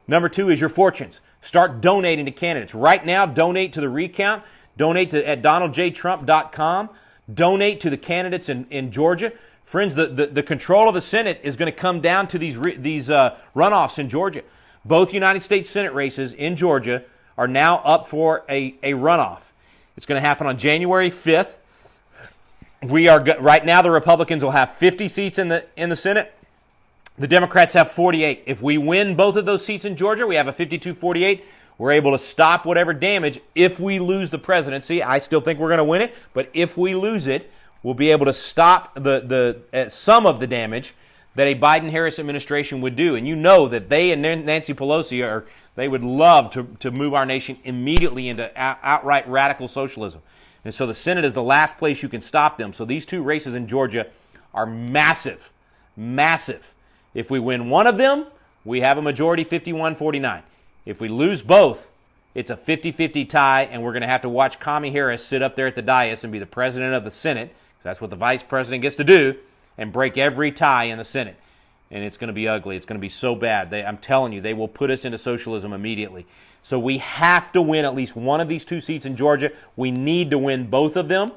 Number two is your fortunes. Start donating to candidates. Right now, donate to the recount. Donate at donaldjtrump.com. Donate to the candidates in Georgia. Friends, the control of the Senate is going to come down to these runoffs in Georgia. Both United States Senate races in Georgia are now up for a runoff. It's going to happen on January 5th. Right now the Republicans will have 50 seats in the Senate. The Democrats have 48. If we win both of those seats in Georgia, we have a 52-48. We're able to stop whatever damage if we lose the presidency. I still think we're going to win it, but if we lose it, we'll be able to stop some of the damage that a Biden-Harris administration would do. And you know that they and Nancy Pelosi they would love to move our nation immediately into outright radical socialism. And so the Senate is the last place you can stop them. So these two races in Georgia are massive, massive. If we win one of them, we have a majority 51-49. If we lose both, it's a 50-50 tie, and we're going to have to watch Kamala Harris sit up there at the dais and be the president of the Senate. That's what the vice president gets to do, and break every tie in the Senate. And it's going to be ugly. It's going to be so bad. I'm telling you, they will put us into socialism immediately. So we have to win at least one of these two seats in Georgia. We need to win both of them,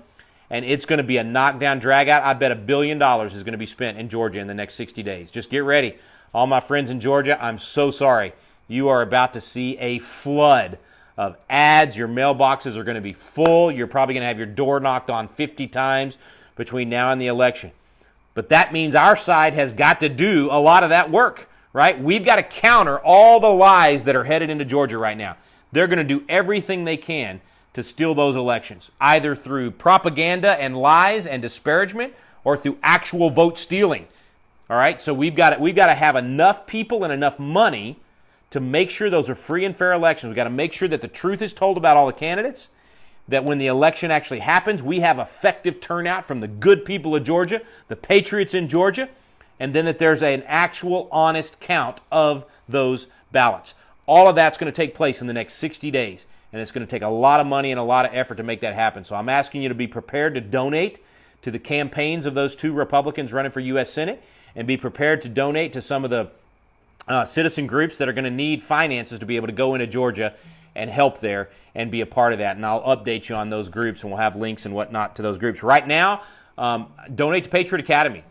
and it's going to be a knockdown, drag-out. I bet $1 billion is going to be spent in Georgia in the next 60 days. Just get ready. All my friends in Georgia, I'm so sorry. You are about to see a flood of ads. Your mailboxes are going to be full. You're probably going to have your door knocked on 50 times between now and the election. But that means our side has got to do a lot of that work, right? We've got to counter all the lies that are headed into Georgia right now. They're going to do everything they can to steal those elections, either through propaganda and lies and disparagement or through actual vote stealing. All right? So we've got to have enough people and enough money to make sure those are free and fair elections. We've got to make sure that the truth is told about all the candidates, that when the election actually happens, we have effective turnout from the good people of Georgia, the patriots in Georgia, and then that there's an actual honest count of those ballots. All of that's going to take place in the next 60 days, and it's going to take a lot of money and a lot of effort to make that happen. So I'm asking you to be prepared to donate to the campaigns of those two Republicans running for U.S. Senate, and be prepared to donate to some of the citizen groups that are going to need finances to be able to go into Georgia and help there and be a part of that. And I'll update you on those groups, and we'll have links and whatnot to those groups. Right now, donate to Patriot Academy.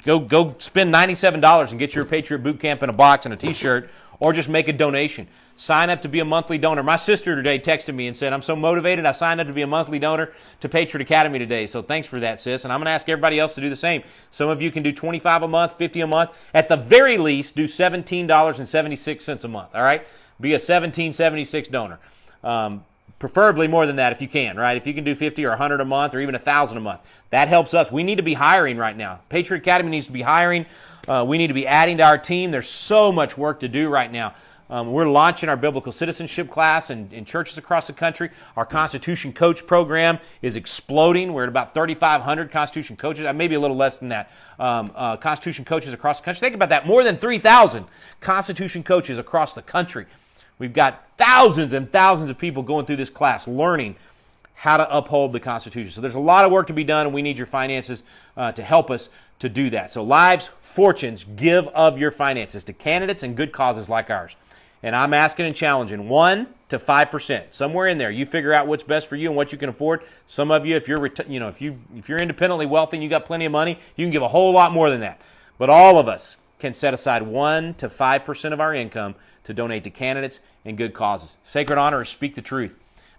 Go spend $97 and get your Patriot Boot Camp in a box and a T-shirt, or just make a donation. Sign up to be a monthly donor. My sister today texted me and said, I'm so motivated, I signed up to be a monthly donor to Patriot Academy today. So thanks for that, sis. And I'm going to ask everybody else to do the same. Some of you can do $25 a month, $50 a month. At the very least, do $17.76 a month, all right? Be a $17.76 donor. Preferably more than that if you can, right? If you can do $50 or $100 a month or even $1,000 a month, that helps us. We need to be hiring right now. Patriot Academy needs to be hiring. We need to be adding to our team. There's so much work to do right now. We're launching our biblical citizenship class in churches across the country. Our Constitution Coach program is exploding. We're at about 3,500 Constitution coaches, maybe a little less than that, Constitution coaches across the country. Think about that, more than 3,000 Constitution coaches across the country. We've got thousands and thousands of people going through this class, learning how to uphold the Constitution. So there's a lot of work to be done, and we need your finances to help us to do that. So lives, fortunes, give of your finances to candidates and good causes like ours. And I'm asking and challenging 1 to 5%, somewhere in there. You figure out what's best for you and what you can afford. Some of you, if you're independently wealthy and you got plenty of money, you can give a whole lot more than that. But all of us can set aside 1 to 5% of our income to donate to candidates and good causes. Sacred honor is speak the truth.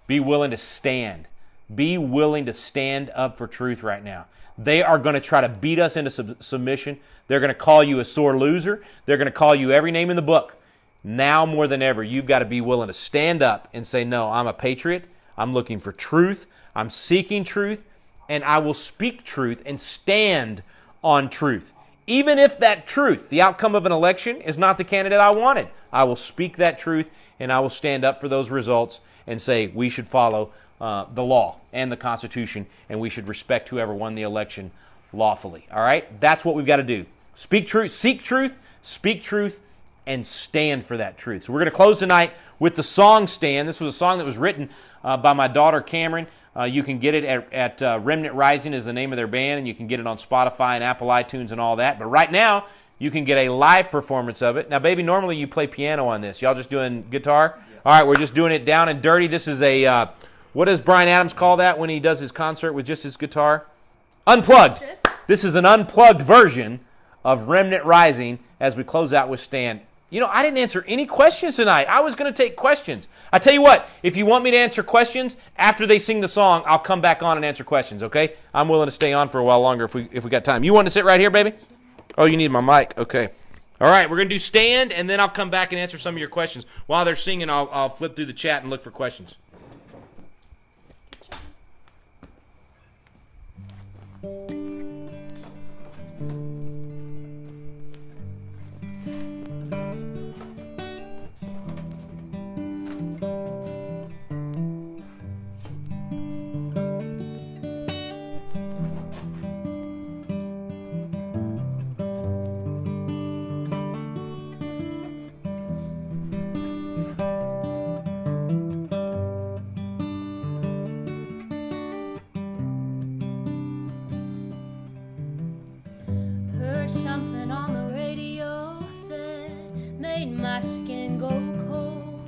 Be willing to stand. Be willing to stand up for truth right now. They are going to try to beat us into submission. They're going to call you a sore loser. They're going to call you every name in the book. Now more than ever, you've got to be willing to stand up and say, no, I'm a patriot. I'm looking for truth. I'm seeking truth. And I will speak truth and stand on truth. Even if that truth, the outcome of an election, is not the candidate I wanted, I will speak that truth and I will stand up for those results and say we should follow the law and the Constitution, and we should respect whoever won the election lawfully. All right? That's what we've got to do. Speak truth, seek truth, speak truth, and stand for that truth. So we're going to close tonight with the song Stand. This was a song that was written by my daughter Cameron. You can get it at Remnant Rising is the name of their band, and you can get it on Spotify and Apple iTunes and all that. But right now, you can get a live performance of it. Now, baby, normally you play piano on this. Y'all just doing guitar? Yeah. All right, we're just doing it down and dirty. This is a, what does Bryan Adams call that when he does his concert with just his guitar? Unplugged. This is an unplugged version of Remnant Rising as we close out with Stand. You know, I didn't answer any questions tonight. I was going to take questions. I tell you what, if you want me to answer questions after they sing the song, I'll come back on and answer questions, okay? I'm willing to stay on for a while longer if we got time. You want to sit right here, baby? Oh, you need my mic. Okay. All right, we're going to do Stand, and then I'll come back and answer some of your questions. While they're singing, I'll flip through the chat and look for questions. Heard something on the radio that made my skin go cold.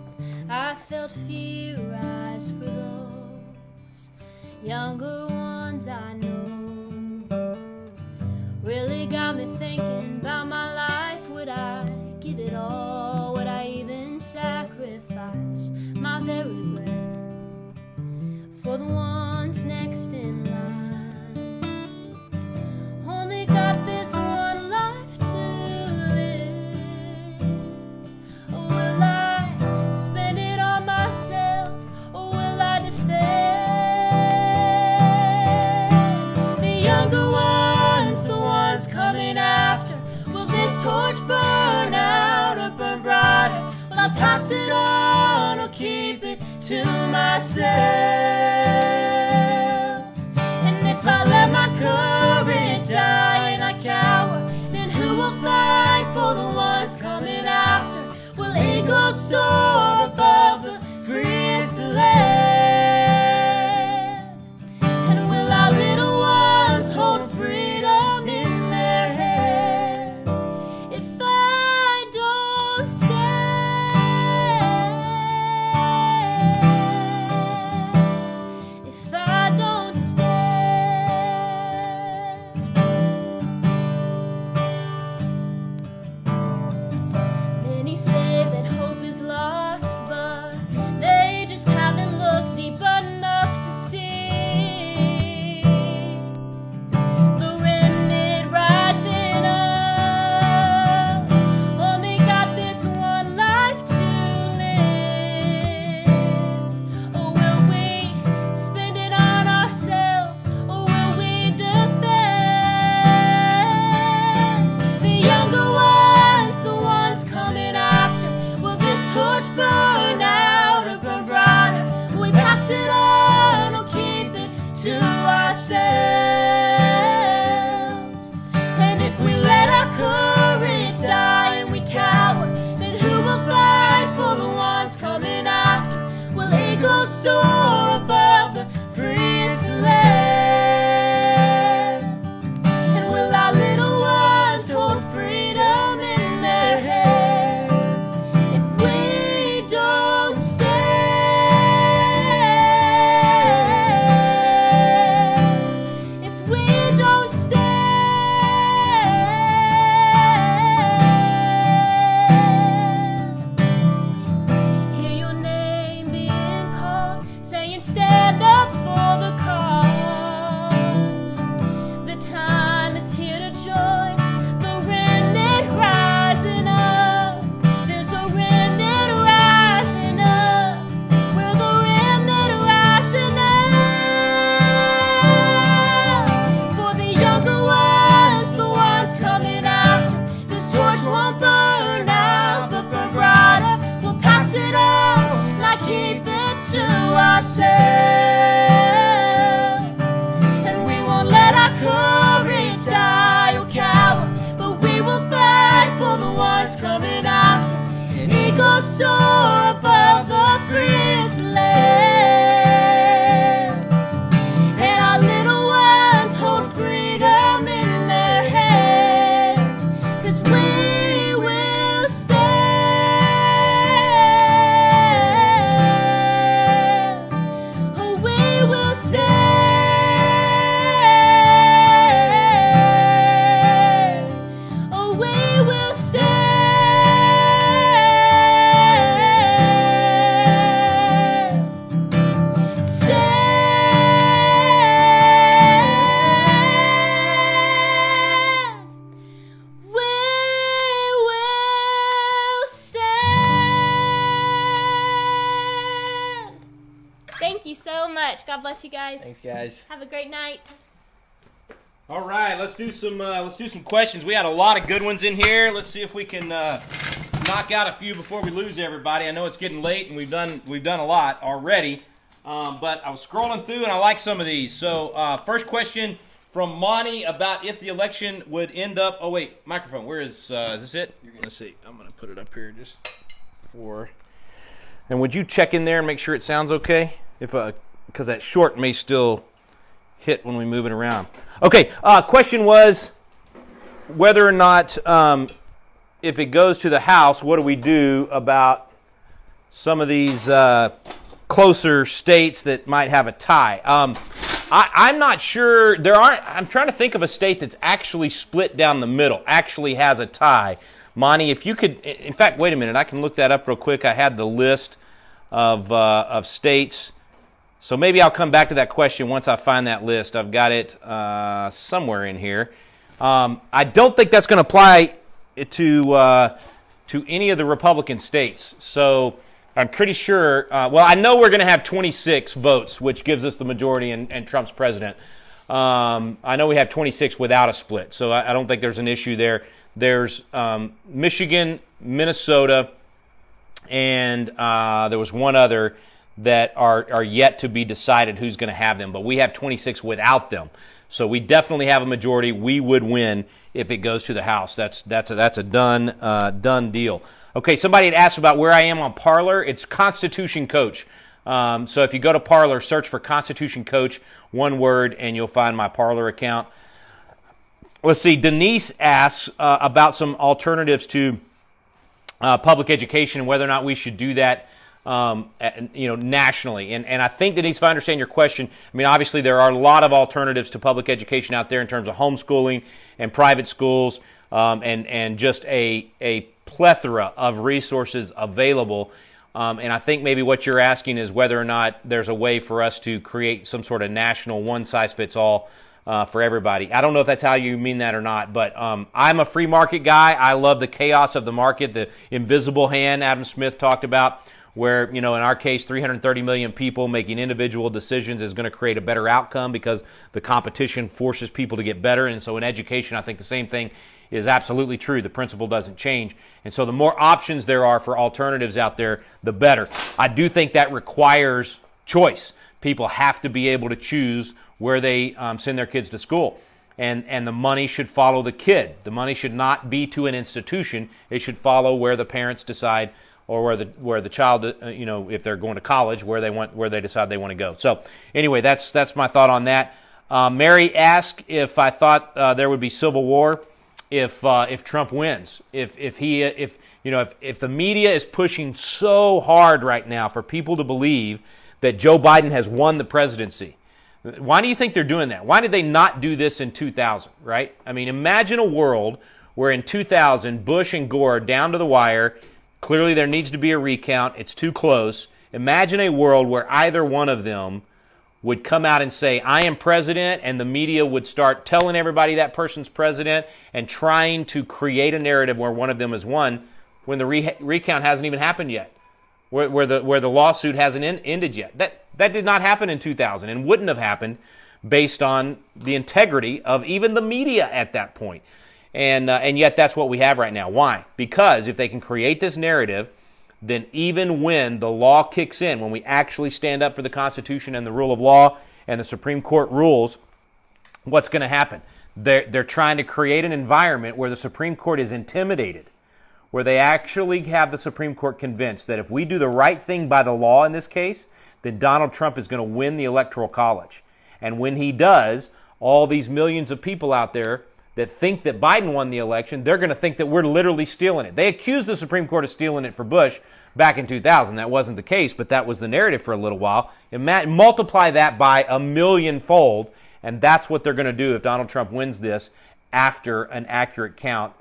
I felt fear rise for those younger ones I know. Really got me thinking about my life. Would I give it all? Would I even sacrifice my very breath for the ones next in line? Only got this one life to live. Will I spend it on myself, or will I defend the younger ones, the ones coming after? Will this torch burn out or burn brighter? Will I pass it on or keep it to myself? And if I let my courage die and I cower, then who will fight for the ones coming after? Will eagles soar above the freest land? And will our little ones hold freedom in their hands? If I don't stand, if I don't stand. Many say that hope is lost, but they just haven't looked deep enough to see the remnant rising up. Only got this one life to live. Or will we spend it on ourselves, or will we defend the younger ones, the ones coming after? Will this torch burn out or burn brighter? Will we pass it on or keep it to ourselves? And if we let our courage die and we cower, then who will fight for the ones coming after? Will eagles soar above the freest land? And will our little ones hold freedom in their hands? If we don't stand, if we don't stand, hear your name being called, saying stand up for the cause. The time is here to join the remnant rising up. There's a remnant rising up. We're the remnant rising up. For the younger ones, the ones coming after. This torch won't burn out, but burn brighter. We'll pass it on, not keep it to Thank you so much. God bless you guys. Thanks, guys. Have a great night. All right, let's do some questions. We had a lot of good ones in here. Let's see if we can knock out a few before we lose everybody. I know it's getting late and we've done a lot already, but I was scrolling through and I like some of these. So first question from Monty about if the election would end up. Oh wait, microphone. Where is this it? You're gonna see. I'm gonna put it up here just for. And would you check in there and make sure it sounds okay? If because that short may still hit when we move it around. Okay, question was whether or not if it goes to the House, what do we do about some of these closer states that might have a tie? I'm not sure. I'm trying to think of a state that's actually split down the middle, actually has a tie. Monty, if you could, in fact, wait a minute, I can look that up real quick. I had the list of states. So maybe I'll come back to that question once I find that list. I've got it somewhere in here. I don't think that's going to apply to any of the Republican states. So I'm pretty sure, I know we're going to have 26 votes, which gives us the majority and Trump's president. I know we have 26 without a split, so I don't think there's an issue there. There's Michigan, Minnesota, and there was one other that are yet to be decided who's going to have them, but we have 26 without them. So we definitely have a majority. We would win if it goes to the House. That's a done deal. Okay, somebody had asked about where I am on Parler. It's Constitution Coach. So if you go to Parler, search for Constitution Coach, one word, and you'll find my Parler account. Let's see. Denise asks about some alternatives to public education and whether or not we should do that nationally. And I think, Denise, if I understand your question, I mean, obviously there are a lot of alternatives to public education out there in terms of homeschooling and private schools and just a plethora of resources available. And I think maybe what you're asking is whether or not there's a way for us to create some sort of national one-size-fits-all for everybody. I don't know if that's how you mean that or not, but I'm a free market guy. I love the chaos of the market, the invisible hand Adam Smith talked about, where, in our case, 330 million people making individual decisions is going to create a better outcome because the competition forces people to get better. And so in education, I think the same thing is absolutely true. The principle doesn't change. And so the more options there are for alternatives out there, the better. I do think that requires choice. People have to be able to choose where they send their kids to school. And the money should follow the kid. The money should not be to an institution. It should follow where the parents decide, or where the child, if they're going to college, where they decide they want to go. So anyway, that's my thought on that. Mary asked if I thought there would be civil war if Trump wins. If the media is pushing so hard right now for people to believe that Joe Biden has won the presidency. Why do you think they're doing that? Why did they not do this in 2000, right? I mean, imagine a world where in 2000, Bush and Gore are down to the wire. Clearly there needs to be a recount. It's too close. Imagine a world where either one of them would come out and say, I am president, and the media would start telling everybody that person's president and trying to create a narrative where one of them has won when the recount hasn't even happened yet, where the lawsuit hasn't ended yet. That did not happen in 2000 and wouldn't have happened based on the integrity of even the media at that point. And yet that's what we have right now. Why? Because if they can create this narrative, then even when the law kicks in, when we actually stand up for the Constitution and the rule of law and the Supreme Court rules, what's going to happen? They're trying to create an environment where the Supreme Court is intimidated, where they actually have the Supreme Court convinced that if we do the right thing by the law in this case, then Donald Trump is going to win the Electoral College. And when he does, all these millions of people out there that think that Biden won the election, they're going to think that we're literally stealing it. They accused the Supreme Court of stealing it for Bush back in 2000. That wasn't the case, but that was the narrative for a little while. And multiply that by 1,000,000-fold, and that's what they're going to do if Donald Trump wins this after an accurate count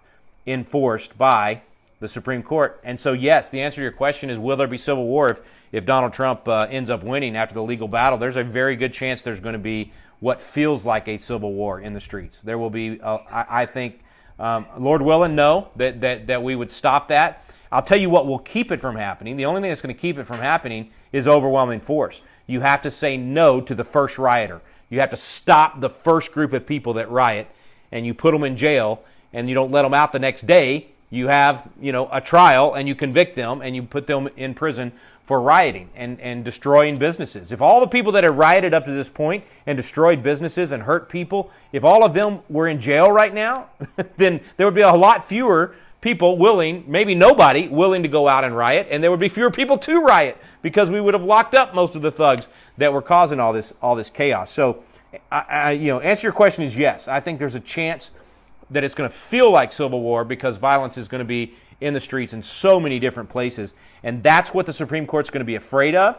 enforced by the Supreme Court. And so, yes, the answer to your question is, will there be civil war if Donald Trump ends up winning after the legal battle? There's a very good chance there's going to be what feels like a civil war in the streets. There will be, I think, Lord willing, no, that we would stop that. I'll tell you what will keep it from happening. The only thing that's going to keep it from happening is overwhelming force. You have to say no to the first rioter. You have to stop the first group of people that riot, and you put them in jail, and you don't let them out the next day. You have, a trial, and you convict them, and you put them in prison for rioting and destroying businesses. If all the people that had rioted up to this point and destroyed businesses and hurt people, if all of them were in jail right now, then there would be a lot fewer people willing, maybe nobody, willing to go out and riot, and there would be fewer people to riot because we would have locked up most of the thugs that were causing all this chaos. So, answer your question is yes. I think there's a chance that it's going to feel like civil war because violence is going to be in the streets in so many different places, and that's what the Supreme Court's going to be afraid of.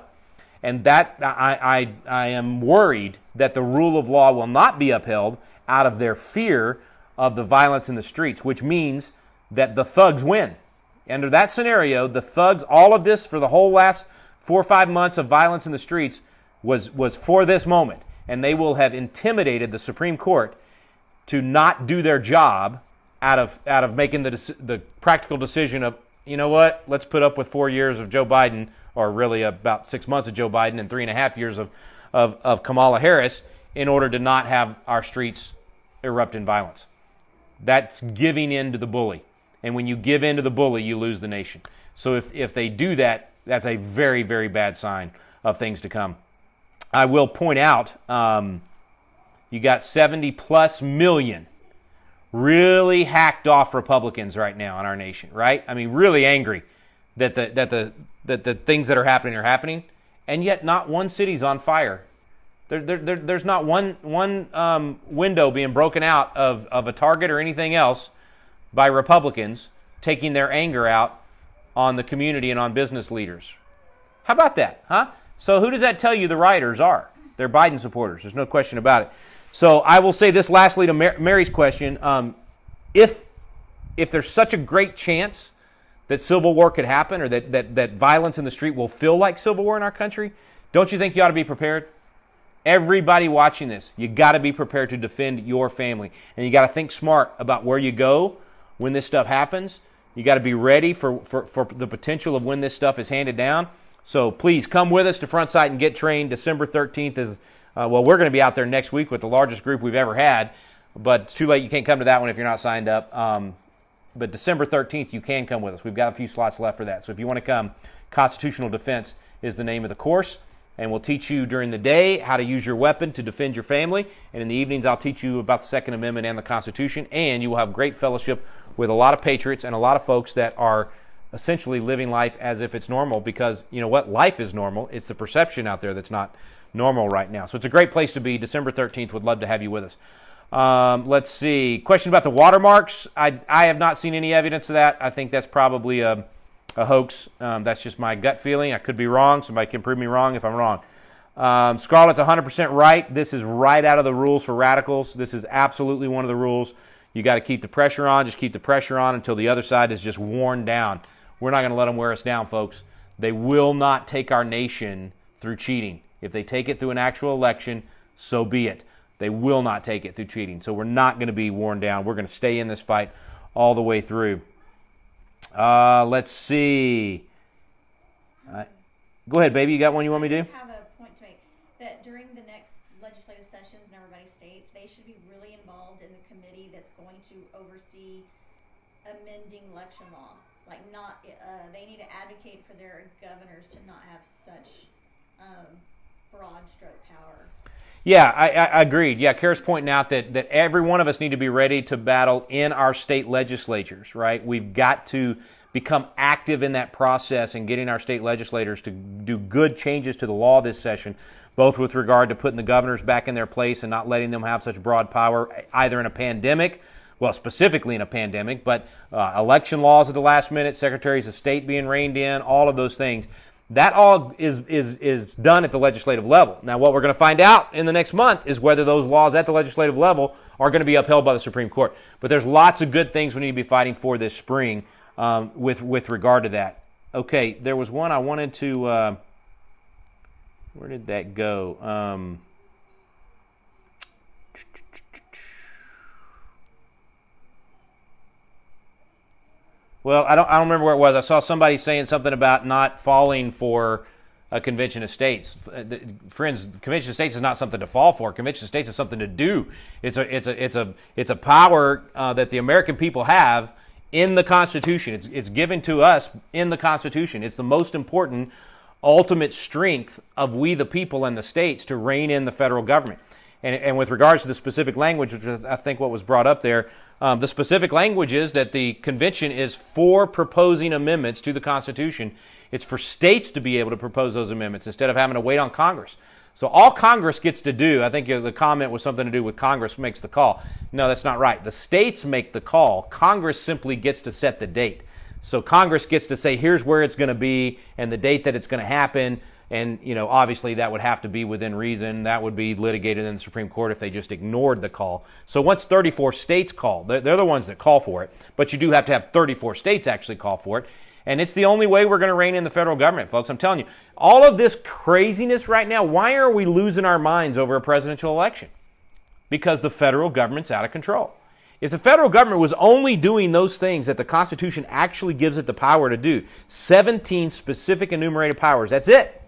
And that I am worried that the rule of law will not be upheld out of their fear of the violence in the streets, which means that the thugs win. Under that scenario, the thugs, all of this for the whole last 4 or 5 months of violence in the streets was for this moment, and they will have intimidated the Supreme Court to not do their job out of making the practical decision of, you know what, let's put up with 4 years of Joe Biden, or really about 6 months of Joe Biden and 3.5 years of Kamala Harris in order to not have our streets erupt in violence. That's giving in to the bully. And when you give in to the bully, you lose the nation. So if they do that, that's a very, very bad sign of things to come. I will point out, you got 70+ million really hacked off Republicans right now in our nation, right? I mean, really angry that the things that are happening, and yet not one city's on fire. There's not one window being broken out of a Target or anything else by Republicans taking their anger out on the community and on business leaders. How about that, huh? So who does that tell you the rioters are? They're Biden supporters. There's no question about it. So I will say this lastly to Mary's question. If there's such a great chance that civil war could happen or that violence in the street will feel like civil war in our country, don't you think you ought to be prepared? Everybody watching this, you got to be prepared to defend your family. And you got to think smart about where you go when this stuff happens. You got to be ready for the potential of when this stuff is handed down. So please come with us to Frontside and get trained. December 13th is, we're going to be out there next week with the largest group we've ever had. But it's too late. You can't come to that one if you're not signed up. But December 13th, you can come with us. We've got a few slots left for that. So if you want to come, Constitutional Defense is the name of the course. And we'll teach you during the day how to use your weapon to defend your family. And in the evenings, I'll teach you about the Second Amendment and the Constitution. And you will have great fellowship with a lot of patriots and a lot of folks that are essentially living life as if it's normal, because you know what? Life is normal. It's the perception out there that's not normal right now. So it's a great place to be. December 13th. Would love to have you with us. Let's see. Question about the watermarks. I have not seen any evidence of that. I think that's probably a hoax. That's just my gut feeling. I could be wrong. Somebody can prove me wrong if I'm wrong. Scarlett's 100% right. This is right out of the rules for radicals. This is absolutely one of the rules. You got to keep the pressure on. Just keep the pressure on until the other side is just worn down. We're not going to let them wear us down, folks. They will not take our nation through cheating. If they take it through an actual election, so be it. They will not take it through cheating. So we're not going to be worn down. We're going to stay in this fight all the way through. Let's see. Go ahead, baby. You got one you want me to do? I just have a point to make. That during the next legislative sessions in everybody's states, they should be really involved in the committee that's going to oversee amending election law. Like, not, they need to advocate for their governors to not have such broad stroke power. Yeah, I agreed. Yeah, Kara's pointing out that every one of us need to be ready to battle in our state legislatures, right? We've got to become active in that process and getting our state legislators to do good changes to the law this session, both with regard to putting the governors back in their place and not letting them have such broad power, either in a pandemic, well, specifically in a pandemic, but election laws at the last minute, secretaries of state being reined in, all of those things. That all is done at the legislative level. Now, what we're going to find out in the next month is whether those laws at the legislative level are going to be upheld by the Supreme Court. But there's lots of good things we need to be fighting for this spring with regard to that. Okay, there was one I wanted to... where did that go? Well, I don't remember where it was. I saw somebody saying something about not falling for a convention of states. Friends, convention of states is not something to fall for. Convention of states is something to do. It's a power that the American people have in the Constitution. It's given to us in the Constitution. It's the most important ultimate strength of we the people and the states to rein in the federal government. And with regards to the specific language, which is, I think, what was brought up there, the specific language is that the convention is for proposing amendments to the Constitution. It's for states to be able to propose those amendments instead of having to wait on Congress. So all Congress gets to do, I think the comment was something to do with Congress makes the call. No, that's not right. The states make the call. Congress simply gets to set the date. So Congress gets to say, here's where it's going to be and the date that it's going to happen. And, obviously that would have to be within reason. That would be litigated in the Supreme Court if they just ignored the call. So once 34 states call, they're the ones that call for it. But you do have to have 34 states actually call for it. And it's the only way we're going to rein in the federal government, folks. I'm telling you, all of this craziness right now, why are we losing our minds over a presidential election? Because the federal government's out of control. If the federal government was only doing those things that the Constitution actually gives it the power to do, 17 specific enumerated powers, that's it.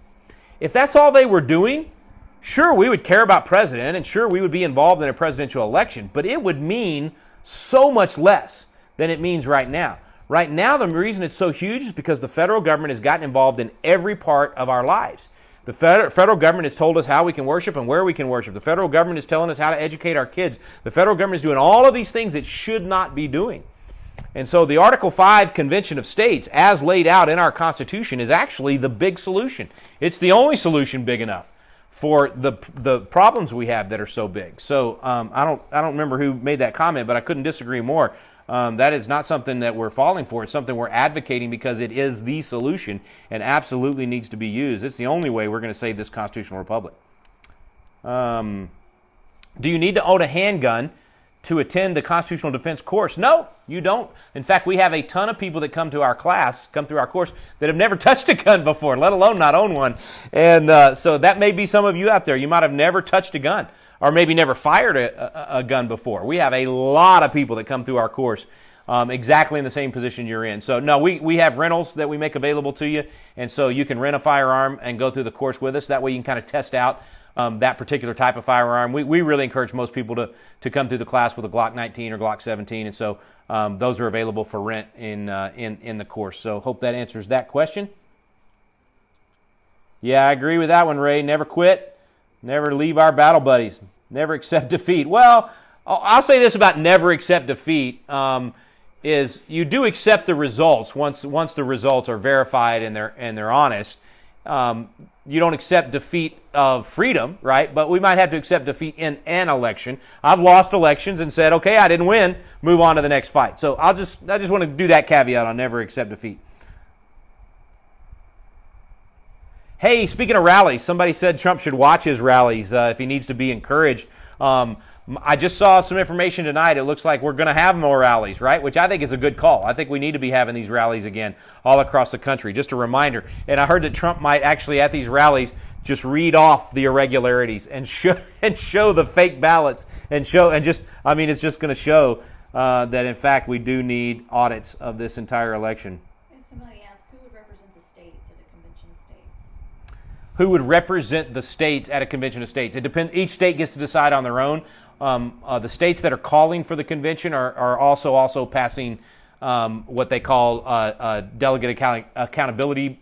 If that's all they were doing, sure, we would care about president, and sure, we would be involved in a presidential election, but it would mean so much less than it means right now. Right now, the reason it's so huge is because the federal government has gotten involved in every part of our lives. The federal government has told us how we can worship and where we can worship. The federal government is telling us how to educate our kids. The federal government is doing all of these things it should not be doing. And so the Article 5 Convention of States, as laid out in our Constitution, is actually the big solution. It's the only solution big enough for the problems we have that are so big. So I don't remember who made that comment, but I couldn't disagree more. That is not something that we're falling for. It's something we're advocating because it is the solution and absolutely needs to be used. It's the only way we're going to save this constitutional republic. Do you need to own a handgun to attend the constitutional defense course? No, you don't. In fact, we have a ton of people that come through our course, that have never touched a gun before, let alone not own one. And so that may be some of you out there. You might have never touched a gun, or maybe never fired a gun before. We have a lot of people that come through our course exactly in the same position you're in. So no, we have rentals that we make available to you, and so you can rent a firearm and go through the course with us. That way you can kind of test out that particular type of firearm. We really encourage most people to come through the class with a Glock 19 or Glock 17, and so those are available for rent in the course. So hope that answers that question. Yeah, I agree with that one, Ray. Never quit. Never leave our battle buddies. Never accept defeat. Well, I'll say this about never accept defeat, is you do accept the results once the results are verified and they're honest. You don't accept defeat of freedom, right? But we might have to accept defeat in an election. I've lost elections and said, okay, I didn't win, move on to the next fight. So I just want to do that caveat on never accept defeat. Hey, speaking of rallies, somebody said Trump should watch his rallies if he needs to be encouraged. I just saw some information tonight. It looks like we're going to have more rallies, right? Which I think is a good call. I think we need to be having these rallies again all across the country. Just a reminder. And I heard that Trump might actually at these rallies just read off the irregularities and show the fake ballots it's just going to show that in fact we do need audits of this entire election. Somebody asked, who would represent the states at a convention of states? Who would represent the states at a convention of states? It depends. Each state gets to decide on their own. The states that are calling for the convention are also passing what they call delegate accountability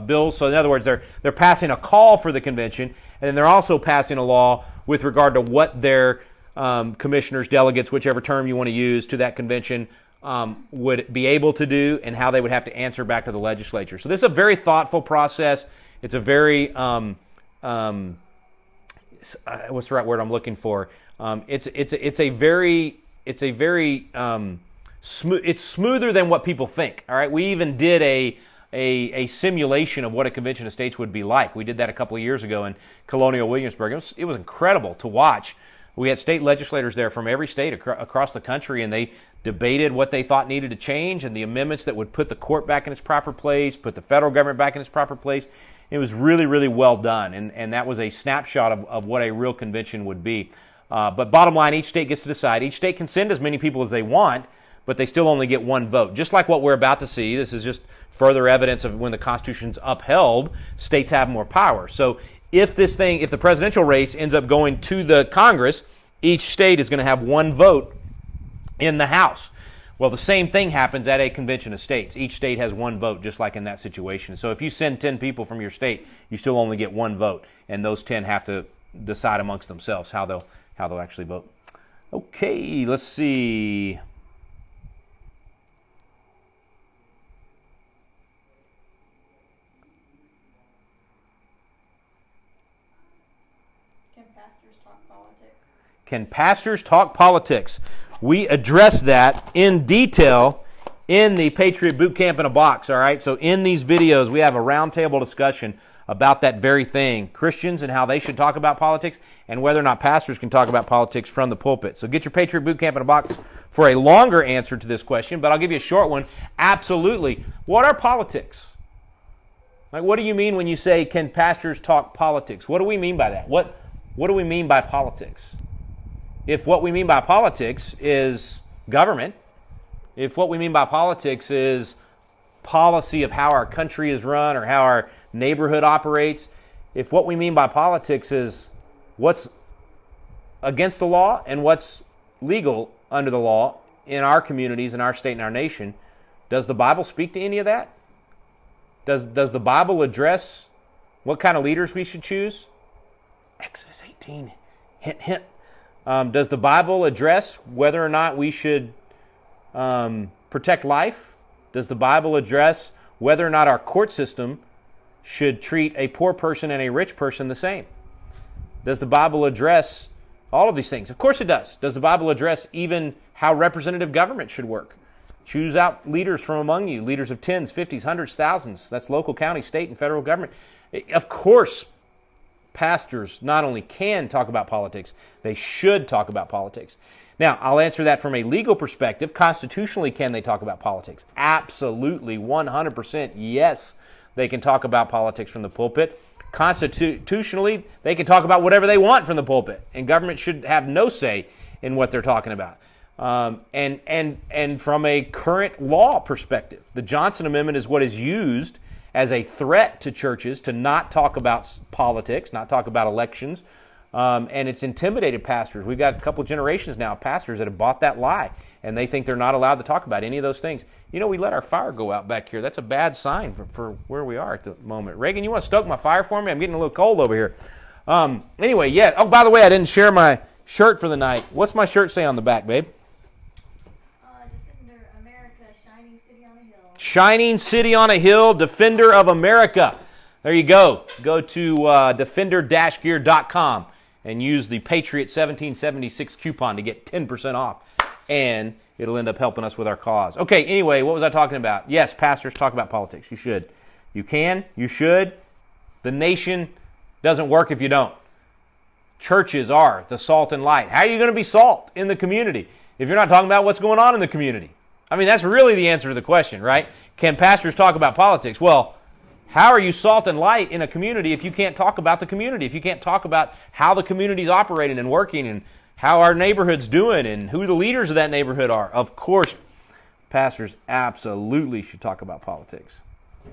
bills. So in other words, they're passing a call for the convention, and then they're also passing a law with regard to what their commissioners, delegates, whichever term you want to use, to that convention would be able to do, and how they would have to answer back to the legislature. So this is a very thoughtful process. It's a very what's the right word I'm looking for? It's smoother than what people think. All right, we even did a simulation of what a convention of states would be like. We did that a couple of years ago in Colonial Williamsburg. It was incredible to watch. We had state legislators there from every state across the country, and they debated what they thought needed to change and the amendments that would put the court back in its proper place, put the federal government back in its proper place. It was really, really well done, and that was a snapshot of what a real convention would be. But bottom line, each state gets to decide. Each state can send as many people as they want, but they still only get one vote. Just like what we're about to see, this is just further evidence of when the Constitution's upheld, states have more power. So if the presidential race ends up going to the Congress, each state is going to have one vote in the House. Well, the same thing happens at a convention of states. Each state has one vote, just like in that situation. So if you send 10 people from your state, you still only get one vote, and those 10 have to decide amongst themselves how they'll actually vote. Okay, let's see. Can pastors talk politics? Can pastors talk politics? We address that in detail in the Patriot Boot Camp in a Box, all right? So in these videos, we have a roundtable discussion about that very thing, Christians and how they should talk about politics, and whether or not pastors can talk about politics from the pulpit. So get your Patriot Boot Camp in a Box for a longer answer to this question, but I'll give you a short one. Absolutely. What are politics? Like, what do you mean when you say, can pastors talk politics? What do we mean by that? What do we mean by politics? If what we mean by politics is government, if what we mean by politics is policy of how our country is run or how our neighborhood operates, if what we mean by politics is what's against the law and what's legal under the law in our communities, in our state, and our nation, does the Bible speak to any of that? Does the Bible address what kind of leaders we should choose? Exodus 18, hint, hint. Does the Bible address whether or not we should protect life? Does the Bible address whether or not our court system should treat a poor person and a rich person the same? Does the Bible address all of these things? Of course it does. Does the Bible address even how representative government should work? Choose out leaders from among you, leaders of tens, 50s, hundreds, thousands. That's local, county, state, and federal government. Of course, pastors not only can talk about politics, they should talk about politics. Now, I'll answer that from a legal perspective. Constitutionally, can they talk about politics? Absolutely, 100% yes, they can talk about politics from the pulpit. Constitutionally, they can talk about whatever they want from the pulpit, and government should have no say in what they're talking about. And from a current law perspective, the Johnson Amendment is what is used as a threat to churches to not talk about politics, not talk about elections, and it's intimidated pastors. We've got a couple generations now of pastors that have bought that lie, and they think they're not allowed to talk about any of those things. You know, we let our fire go out back here. That's a bad sign for where we are at the moment. Reagan, you want to stoke my fire for me? I'm getting a little cold over here. Anyway, yeah. Oh, by the way, I didn't share my shirt for the night. What's my shirt say on the back, babe? Defender America, Shining City on a Hill. Shining City on a Hill, Defender of America. There you go. Go to defender-gear.com and use the Patriot 1776 coupon to get 10% off. And it'll end up helping us with our cause. Okay, anyway, what was I talking about? Yes, pastors talk about politics. You should. You can. You should. The nation doesn't work if you don't. Churches are the salt and light. How are you going to be salt in the community if you're not talking about what's going on in the community? I mean, that's really the answer to the question, right? Can pastors talk about politics? Well, how are you salt and light in a community if you can't talk about the community, if you can't talk about how the community's operating and working and how our neighborhood's doing and who the leaders of that neighborhood are? Of course, pastors absolutely should talk about politics. You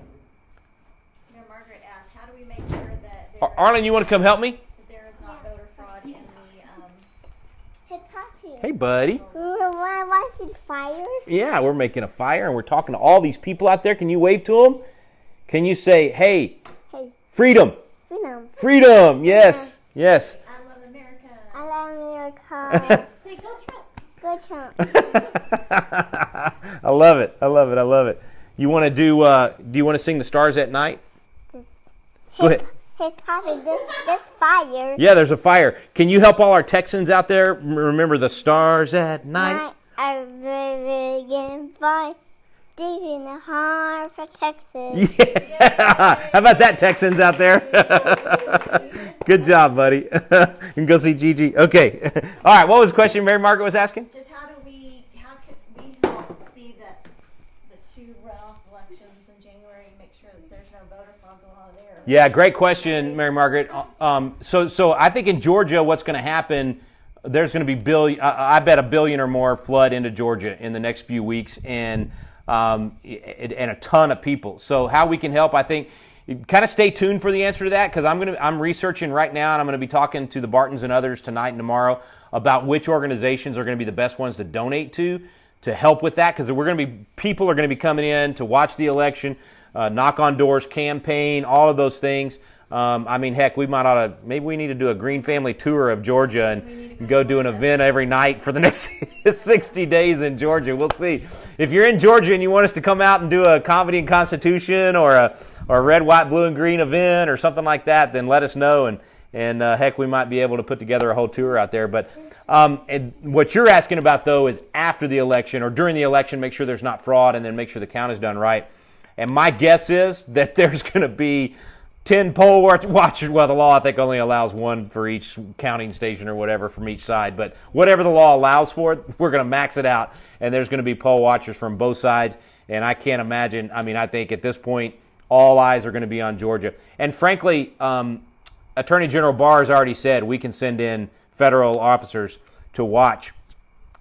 know, Margaret asked, how do we make sure that Arlen, you want to come help me? there is not voter fraud in the Hey, Poppy. Hey, buddy. We're watching fire. Yeah, we're making a fire and we're talking to all these people out there. Can you wave to them? Can you say, hey, Hey, freedom, Freedom. freedom, yes, yes. I love America. I love America. Say, go Trump. Go Trump. I love it, I love it, I love it. You want to do you want to sing The Stars at Night? Go ahead. Hey, Poppy, this fire. Yeah, there's a fire. Can you help all our Texans out there remember the stars at night? Night are very bright. Deep in the heart of Texas. Yeah. How about that, Texans out there? Good job, buddy. You can go see Gigi. Okay. All right, what was the question Mary Margaret was asking? Just how could we help see that the two runoff elections in January and make sure that there's no voter fraud going on there? Yeah, great question, Mary Margaret. So I think in Georgia, what's going to happen there's going to be I bet $1 billion or more flood into Georgia in the next few weeks, and a ton of people. So how we can help, I think, kind of stay tuned for the answer to that, because I'm researching right now, and I'm going to be talking to the Bartons and others tonight and tomorrow about which organizations are going to be the best ones to donate to help with that, because people are going to be coming in to watch the election, knock on doors, campaign, all of those things. I mean, heck, maybe we need to do a Green Family tour of Georgia and go do an event every night for the next 60 days in Georgia. We'll see. If you're in Georgia and you want us to come out and do a Comedy and Constitution or a red, white, blue, and green event or something like that, then let us know. And heck, we might be able to put together a whole tour out there. But and what you're asking about, though, is after the election or during the election, make sure there's not fraud, and then make sure the count is done right. And my guess is that there's going to be 10 poll watchers. Well, the law, I think, only allows one for each counting station or whatever from each side. But whatever the law allows for it, we're going to max it out. And there's going to be poll watchers from both sides. And I can't imagine, I think at this point, all eyes are going to be on Georgia. And frankly, Attorney General Barr has already said we can send in federal officers to watch.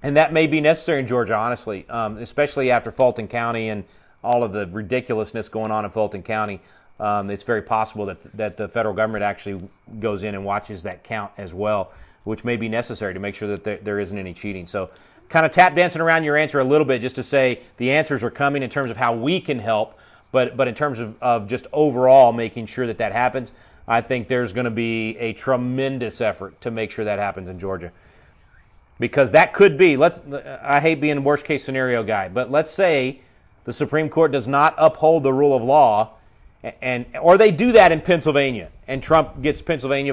And that may be necessary in Georgia, honestly, especially after Fulton County and all of the ridiculousness going on in Fulton County. It's very possible that the federal government actually goes in and watches that count as well, which may be necessary to make sure that there isn't any cheating. So kind of tap dancing around your answer a little bit just to say the answers are coming in terms of how we can help, but in terms of just overall making sure that happens, I think there's going to be a tremendous effort to make sure that happens in Georgia. Because that could be, I hate being the worst case scenario guy, but let's say the Supreme Court does not uphold the rule of law, or they do that in Pennsylvania, and Trump gets Pennsylvania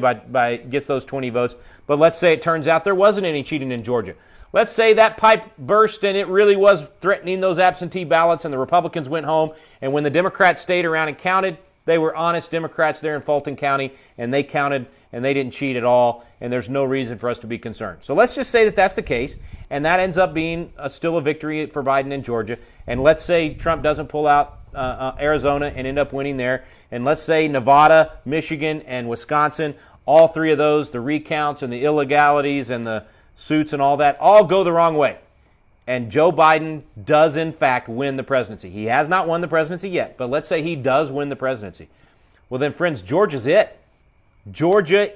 gets those 20 votes. But let's say it turns out there wasn't any cheating in Georgia. Let's say that pipe burst and it really was threatening those absentee ballots, and the Republicans went home, and when the Democrats stayed around and counted, they were honest Democrats there in Fulton County, and they counted, and they didn't cheat at all, and there's no reason for us to be concerned. So let's just say that that's the case, and that ends up being still a victory for Biden in Georgia. And let's say Trump doesn't pull out Arizona and end up winning there. And let's say Nevada, Michigan, and Wisconsin, all three of those, the recounts and the illegalities and the suits and all that, all go the wrong way. And Joe Biden does, in fact, win the presidency. He has not won the presidency yet, but let's say he does win the presidency. Well, then, friends, Georgia's it. Georgia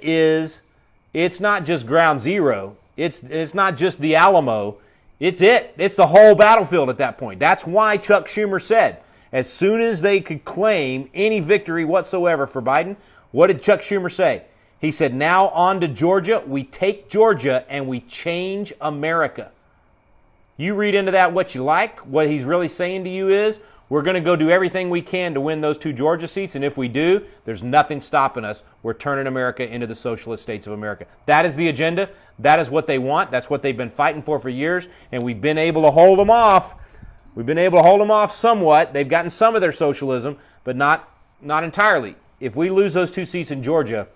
it's not just ground zero. It's not just the Alamo. It's it. It's the whole battlefield at that point. That's why Chuck Schumer said, as soon as they could claim any victory whatsoever for Biden, what did Chuck Schumer say? He said, now on to Georgia. We take Georgia and we change America. You read into that what you like. What he's really saying to you is, we're going to go do everything we can to win those 2 Georgia seats, and if we do, there's nothing stopping us. We're turning America into the socialist states of America. That is the agenda. That is what they want. That's what they've been fighting for years, and we've been able to hold them off. We've been able to hold them off somewhat. They've gotten some of their socialism, but not entirely. If we lose those 2 seats in Georgia,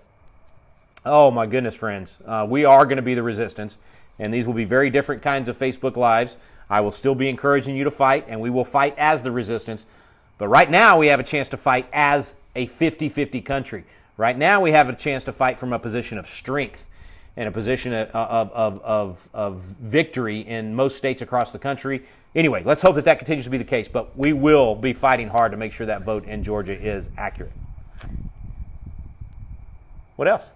oh my goodness, friends, we are going to be the resistance, and these will be very different kinds of Facebook Lives. I will still be encouraging you to fight, and we will fight as the resistance. But right now, we have a chance to fight as a 50-50 country. Right now, we have a chance to fight from a position of strength and a position of victory in most states across the country. Anyway, let's hope that continues to be the case, but we will be fighting hard to make sure that vote in Georgia is accurate. What else?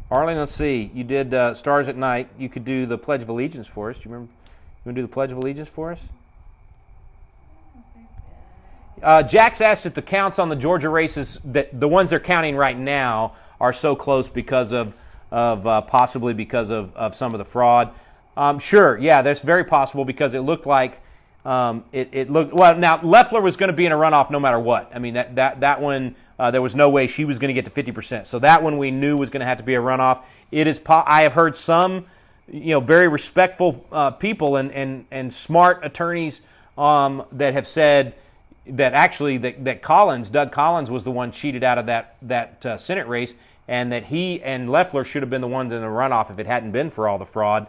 Arlene, let's see. You did Stars at Night. You could do the Pledge of Allegiance for us. Do you remember? You want to do the Pledge of Allegiance for us? Jack's asked if the counts on the Georgia races, that the ones they're counting right now, are so close because of possibly because of some of the fraud. Sure, yeah, that's very possible because it looked like it looked well. Now Loeffler was going to be in a runoff no matter what. I mean that one. There was no way she was going to get to 50%. So that one we knew was going to have to be a runoff. It is. I have heard some, very respectful people and smart attorneys that have said that actually that Doug Collins was the one cheated out of that Senate race, and that he and Loeffler should have been the ones in the runoff if it hadn't been for all the fraud.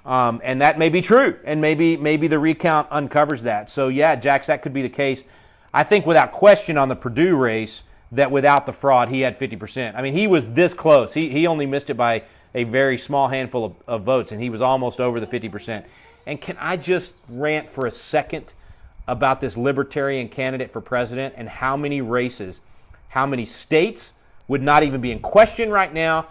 And that may be true, and maybe the recount uncovers that. So yeah, Jax, that could be the case. I think without question on the Purdue race, that without the fraud he had 50%. I mean, he was this close. He only missed it by a very small handful of votes, and he was almost over the 50%. And can I just rant for a second about this libertarian candidate for president and how many races, how many states would not even be in question right now?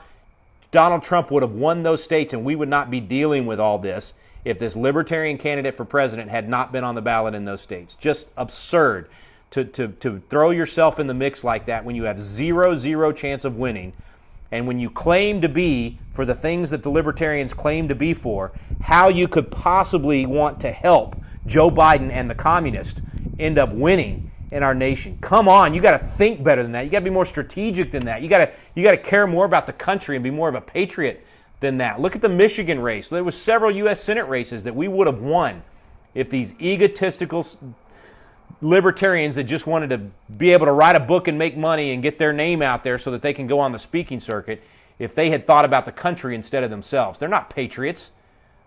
Donald Trump would have won those states, and we would not be dealing with all this if this libertarian candidate for president had not been on the ballot in those states. Just absurd to throw yourself in the mix like that when you have zero chance of winning. And when you claim to be for the things that the libertarians claim to be for, how you could possibly want to help Joe Biden and the communists end up winning in our nation. Come on, you got to think better than that. You got to be more strategic than that. You got to care more about the country and be more of a patriot than that. Look at the Michigan race. There was several U.S. Senate races that we would have won if these egotistical libertarians that just wanted to be able to write a book and make money and get their name out there so that they can go on the speaking circuit, if they had thought about the country instead of themselves. They're not patriots.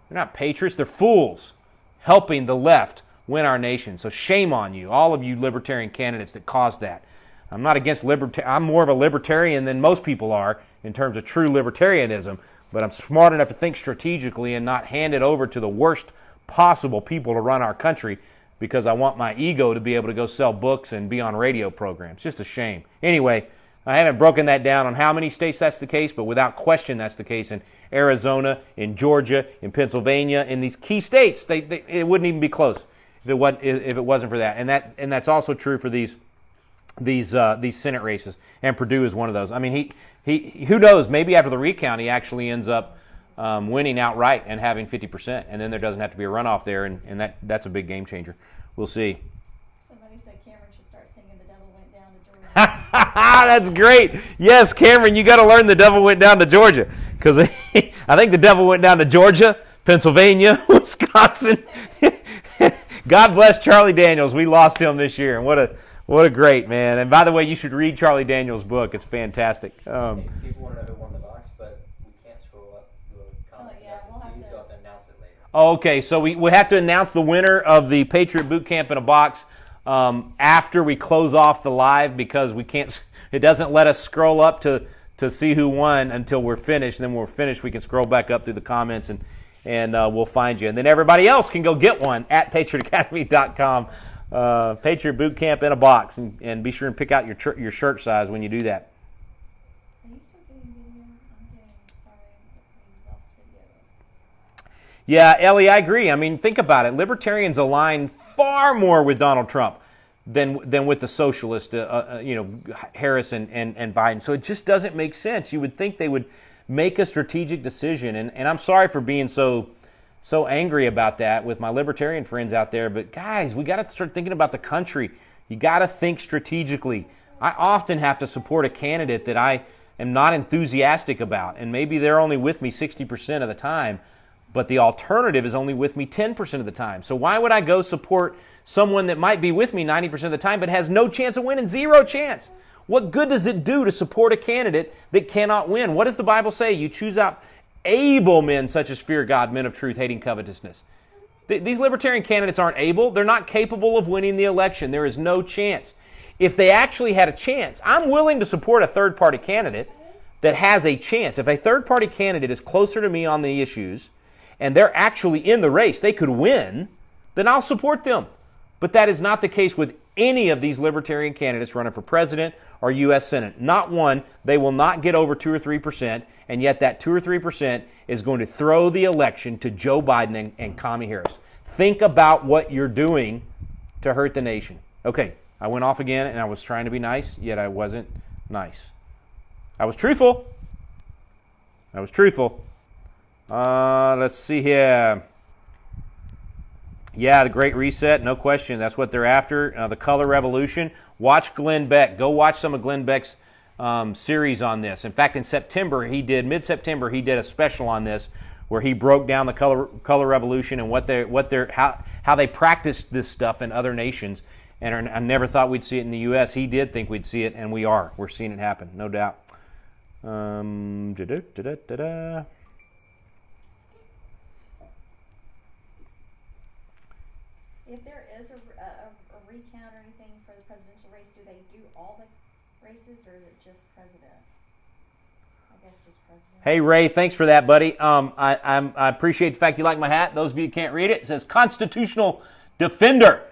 They're not patriots. They're fools helping the left win our nation. So shame on you, all of you libertarian candidates that caused that. I'm not against I'm more of a libertarian than most people are in terms of true libertarianism, but I'm smart enough to think strategically and not hand it over to the worst possible people to run our country because I want my ego to be able to go sell books and be on radio programs. Just a shame. Anyway, I haven't broken that down on how many states that's the case, but without question that's the case in Arizona, in Georgia, in Pennsylvania, in these key states. It wouldn't even be close if it wasn't for that. And that's also true for these Senate races. And Perdue is one of those. I mean, he who knows? Maybe after the recount, he actually ends up winning outright and having 50%, and then there doesn't have to be a runoff there, and that's a big game changer. We'll see. Somebody said Cameron should start singing "The Devil Went Down to Georgia." That's great. Yes, Cameron, you got to learn "The Devil Went Down to Georgia," because I think the devil went down to Georgia, Pennsylvania, Wisconsin. God bless Charlie Daniels. We lost him this year, and what a great man. And by the way, you should read Charlie Daniels' book. It's fantastic. People want to know who won the box, but we can't scroll up the comments yeah, we'll have so to- you'll have to announce it later. Okay, so we have to announce the winner of the Patriot Boot Camp in a Box after we close off the live because we can't. It doesn't let us scroll up to see who won until we're finished. And then when we're finished, we can scroll back up through the comments and we'll find you. And then everybody else can go get one at patriotacademy.com. Patriot Boot Camp in a Box, and be sure and pick out your shirt size when you do that. Are you still getting video? I'm getting, sorry, we lost video. Yeah, Ellie, I agree. I mean, think about it. Libertarians align far more with Donald Trump than with the socialist, Harris and Biden. So it just doesn't make sense. You would think they would make a strategic decision, and I'm sorry for being so angry about that with my libertarian friends out there. But guys, we got to start thinking about the country. You got to think strategically. I often have to support a candidate that I am not enthusiastic about, and maybe they're only with me 60% of the time, but the alternative is only with me 10% of the time. So why would I go support someone that might be with me 90% of the time but has no chance of winning, zero chance? What good does it do to support a candidate that cannot win? What does the Bible say? You choose out able men such as fear God, men of truth, hating covetousness. These libertarian candidates aren't able. They're not capable of winning the election. There is no chance. If they actually had a chance, I'm willing to support a third-party candidate that has a chance. If a third-party candidate is closer to me on the issues and they're actually in the race, they could win, then I'll support them. But that is not the case with any of these libertarian candidates running for president or U.S. Senate. Not one. They will not get over 2 or 3%, and yet that 2 or 3% is going to throw the election to Joe Biden and Kamala Harris. Think about what you're doing to hurt the nation. Okay, I went off again, and I was trying to be nice, yet I wasn't nice. I was truthful. Let's see here. Yeah, the Great Reset, no question. That's what they're after. The Color Revolution. Watch Glenn Beck. Go watch some of Glenn Beck's series on this. In fact, in mid-September, he did a special on this where he broke down the color revolution and how they practiced this stuff in other nations. And I never thought we'd see it in the U.S. He did think we'd see it, and we are. We're seeing it happen, no doubt. If there is a recount or anything for the presidential race, do they do all the races, or is it just president? I guess just president. Hey, Ray, thanks for that, buddy. I appreciate the fact you like my hat. Those of you who can't read it, it says Constitutional Defender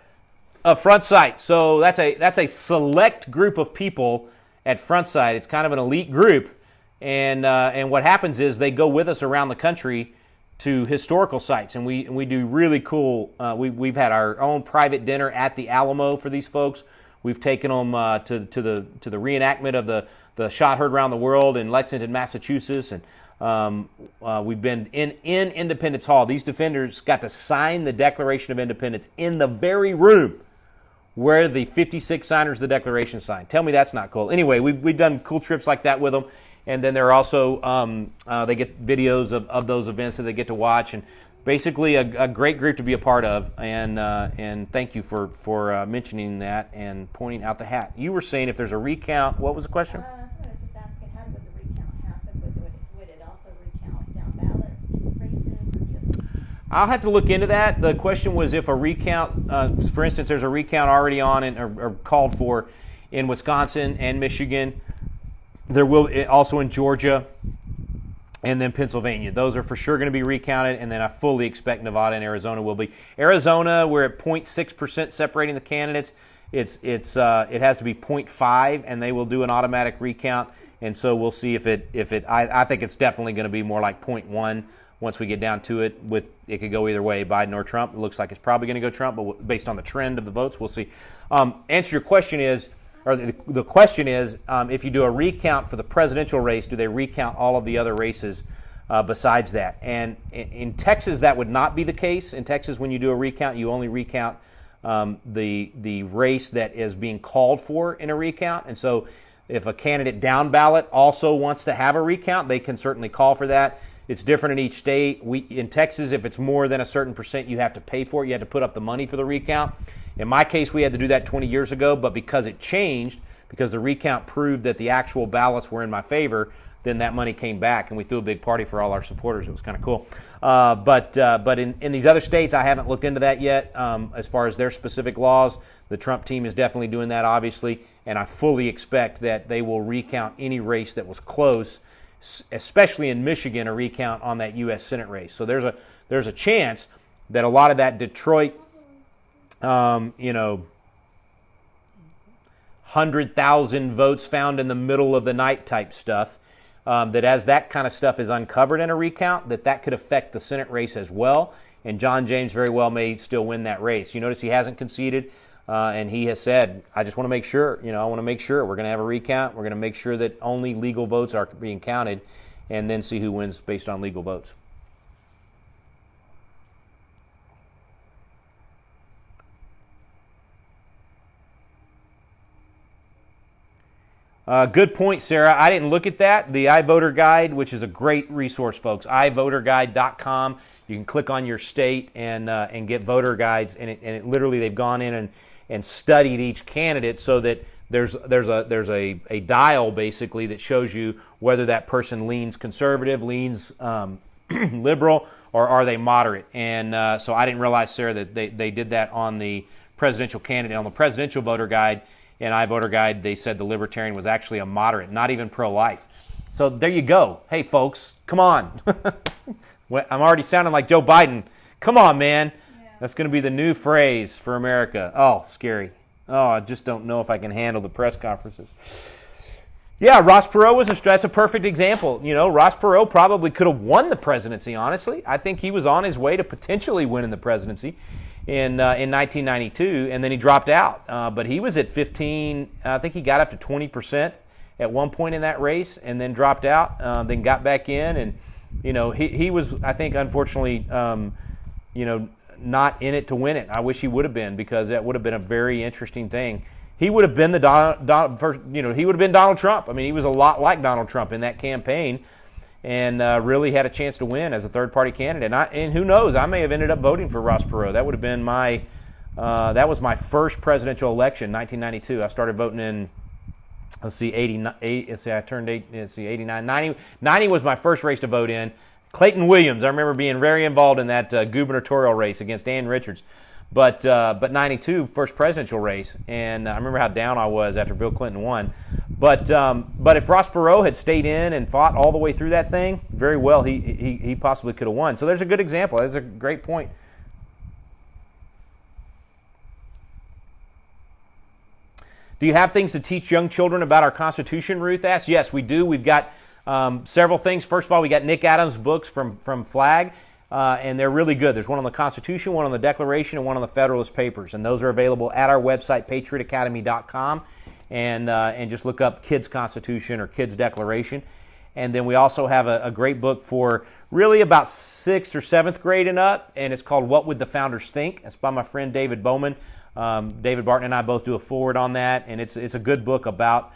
of Front Sight. So that's a select group of people at Front Sight. It's kind of an elite group. And what happens is they go with us around the country to historical sites, and we do really cool. We've had our own private dinner at the Alamo for these folks. We've taken them to the reenactment of the shot heard around the world in Lexington, Massachusetts, and we've been in Independence Hall. These defenders got to sign the Declaration of Independence in the very room where the 56 signers of the Declaration signed. Tell me that's not cool. Anyway, we've done cool trips like that with them. And then there are also, they get videos of those events that they get to watch. And basically a great group to be a part of. And thank you for mentioning that and pointing out the hat. You were saying if there's a recount, what was the question? I was just asking, how would the recount happen? Would it also recount down ballot races, or just? I'll have to look into that. The question was if a recount, for instance, there's a recount already on or called for in Wisconsin and Michigan. There will also in Georgia and then Pennsylvania. Those are for sure going to be recounted, and then I fully expect Nevada and Arizona will be. Arizona, we're at 0.6% separating the candidates. It has to be 0.5, and they will do an automatic recount. And so we'll see if it. I think it's definitely going to be more like 0.1 once we get down to it. It could go either way, Biden or Trump. It looks like it's probably going to go Trump, but based on the trend of the votes, we'll see. Answer your question is. Or the question is, if you do a recount for the presidential race, do they recount all of the other races besides that? And in Texas, that would not be the case. In Texas, when you do a recount, you only recount the race that is being called for in a recount. And so if a candidate down ballot also wants to have a recount, they can certainly call for that. It's different in each state. In Texas, if it's more than a certain percent, you have to pay for it. You have to put up the money for the recount. In my case, we had to do that 20 years ago, but because it changed, because the recount proved that the actual ballots were in my favor, then that money came back, and we threw a big party for all our supporters. It was kind of cool. But in these other states, I haven't looked into that yet as far as their specific laws. The Trump team is definitely doing that, obviously, and I fully expect that they will recount any race that was close, especially in Michigan, a recount on that U.S. Senate race. So there's a chance that a lot of that Detroit 100,000 votes found in the middle of the night type stuff, that as that kind of stuff is uncovered in a recount, that could affect the Senate race as well. And John James very well may still win that race. You notice he hasn't conceded, and he has said, I just want to make sure, I want to make sure we're going to have a recount. We're going to make sure that only legal votes are being counted and then see who wins based on legal votes. Good point, Sarah. I didn't look at that. The iVoter Guide, which is a great resource, folks, iVoterGuide.com. You can click on your state and get voter guides, and it literally they've gone in and studied each candidate so that there's a dial basically that shows you whether that person leans conservative, leans liberal, or are they moderate. And so I didn't realize, Sarah, that they did that on the presidential candidate. On the presidential voter guide and iVoter Guide, they said the libertarian was actually a moderate, not even pro-life. So there you go. Hey, folks, come on. I'm already sounding like Joe Biden. Come on, man. Yeah. That's going to be the new phrase for America. Oh, scary. Oh, I just don't know if I can handle the press conferences. Yeah, Ross Perot that's a perfect example. Ross Perot probably could have won the presidency, honestly. I think he was on his way to potentially winning the presidency in 1992, and then he dropped out. But he was at 15, I think he got up to 20% at one point in that race and then dropped out, then got back in. And, he was, I think, unfortunately, not in it to win it. I wish he would have been, because that would have been a very interesting thing. He would have been he would have been Donald Trump. I mean, he was a lot like Donald Trump in that campaign, and really had a chance to win as a third-party candidate. And who knows? I may have ended up voting for Ross Perot. That would have been that was my first presidential election, 1992. I started voting in, 89. I turned 89. 90 was my first race to vote in. Clayton Williams. I remember being very involved in that gubernatorial race against Ann Richards. But 92, first presidential race, and I remember how down I was after Bill Clinton won. But if Ross Perot had stayed in and fought all the way through that thing, very well he possibly could have won. So there's a good example. That's a great point. Do you have things to teach young children about our Constitution, Ruth asked? Yes, we do. We've got several things. First of all, we got Nick Adams' books from Flag, and they're really good. There's one on the Constitution, one on the Declaration, and one on the Federalist Papers, and those are available at our website, patriotacademy.com, and just look up Kids Constitution or Kids Declaration. And then we also have a great book for really about 6th or 7th grade and up, and it's called What Would the Founders Think? It's by my friend David Bowman. David Barton and I both do a forward on that, and it's a good book about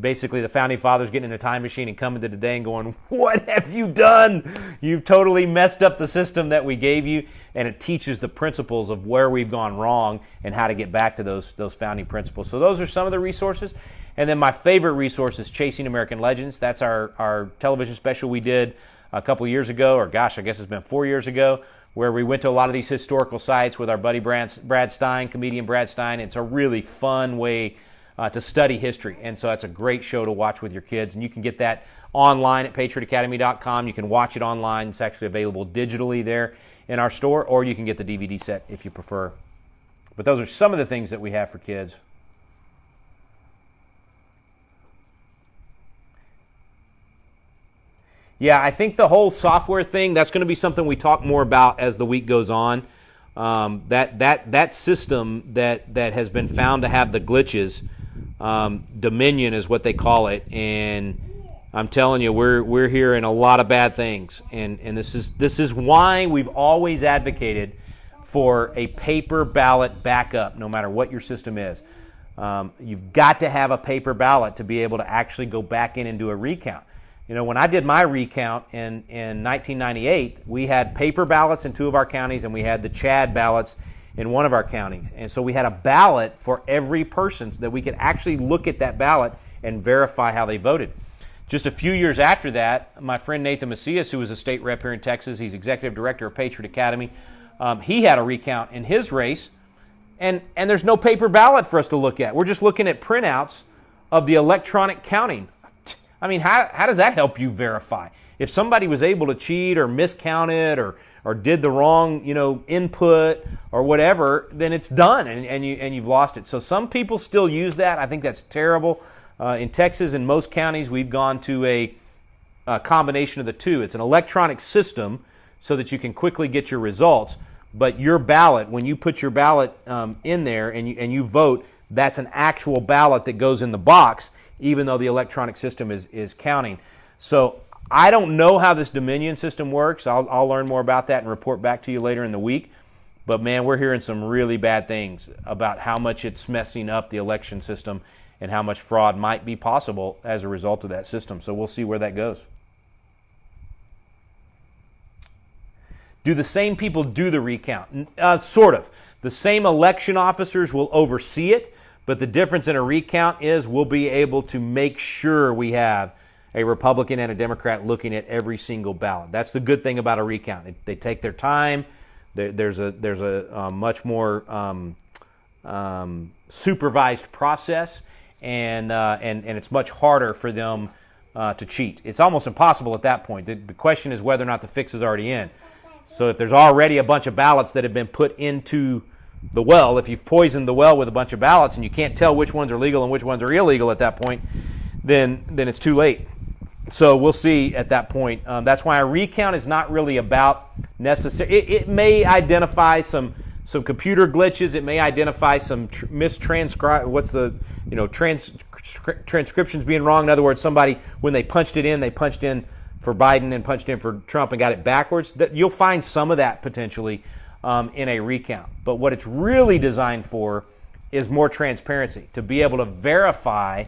basically the Founding Fathers getting in a time machine and coming to today and going, what have you done? You've totally messed up the system that we gave you, and it teaches the principles of where we've gone wrong and how to get back to those founding principles. So those are some of the resources. And then my favorite resource is Chasing American Legends. That's our television special we did a couple years ago, or gosh, I guess it's been 4 years ago, where we went to a lot of these historical sites with our buddy Brad Stein, comedian Brad Stein. It's a really fun way to study history, and so that's a great show to watch with your kids. And you can get that online at patriotacademy.com. You can watch it online. It's actually available digitally there in our store, or you can get the DVD set if you prefer. But those are some of the things that we have for kids. Yeah, I think the whole software thing, that's going to be something we talk more about as the week goes on. That system that has been found to have the glitches, Dominion is what they call it, and I'm telling you, we're hearing a lot of bad things, and this is why we've always advocated for a paper ballot backup, no matter what your system is. You've got to have a paper ballot to be able to actually go back in and do a recount. You know, when I did my recount in 1998, we had paper ballots in 2 of our counties, and we had the Chad ballots in 1 of our counties. And so we had a ballot for every person so that we could actually look at that ballot and verify how they voted. Just a few years after that, my friend Nathan Macias, who was a state rep here in Texas, he's executive director of Patriot Academy, he had a recount in his race, and there's no paper ballot for us to look at. We're just looking at printouts of the electronic counting. I mean, how does that help you verify? If somebody was able to cheat or miscounted or did the wrong, input or whatever, then it's done and you've lost it. So some people still use that. I think that's terrible. In Texas, in most counties, we've gone to a combination of the two. It's an electronic system so that you can quickly get your results. But your ballot, when you put your ballot in there and you vote, that's an actual ballot that goes in the box, even though the electronic system is counting. So I don't know how this Dominion system works. I'll learn more about that and report back to you later in the week. But man, we're hearing some really bad things about how much it's messing up the election system and how much fraud might be possible as a result of that system. So we'll see where that goes. Do the same people do the recount? Sort of. The same election officers will oversee it, but the difference in a recount is we'll be able to make sure we have a Republican and a Democrat looking at every single ballot. That's the good thing about a recount. They take their time. There's a much more supervised process, and it's much harder for them to cheat. It's almost impossible at that point. The question is whether or not the fix is already in. So if there's already a bunch of ballots that have been put into the well, if you've poisoned the well with a bunch of ballots and you can't tell which ones are legal and which ones are illegal at that point, then it's too late. So we'll see at that point. That's why a recount is not really about necessary. It may identify some computer glitches. It may identify some mistranscribe. What's the transcriptions being wrong? In other words, somebody when they punched in for Biden and punched in for Trump and got it backwards. You'll find some of that potentially in a recount. But what it's really designed for is more transparency, to be able to verify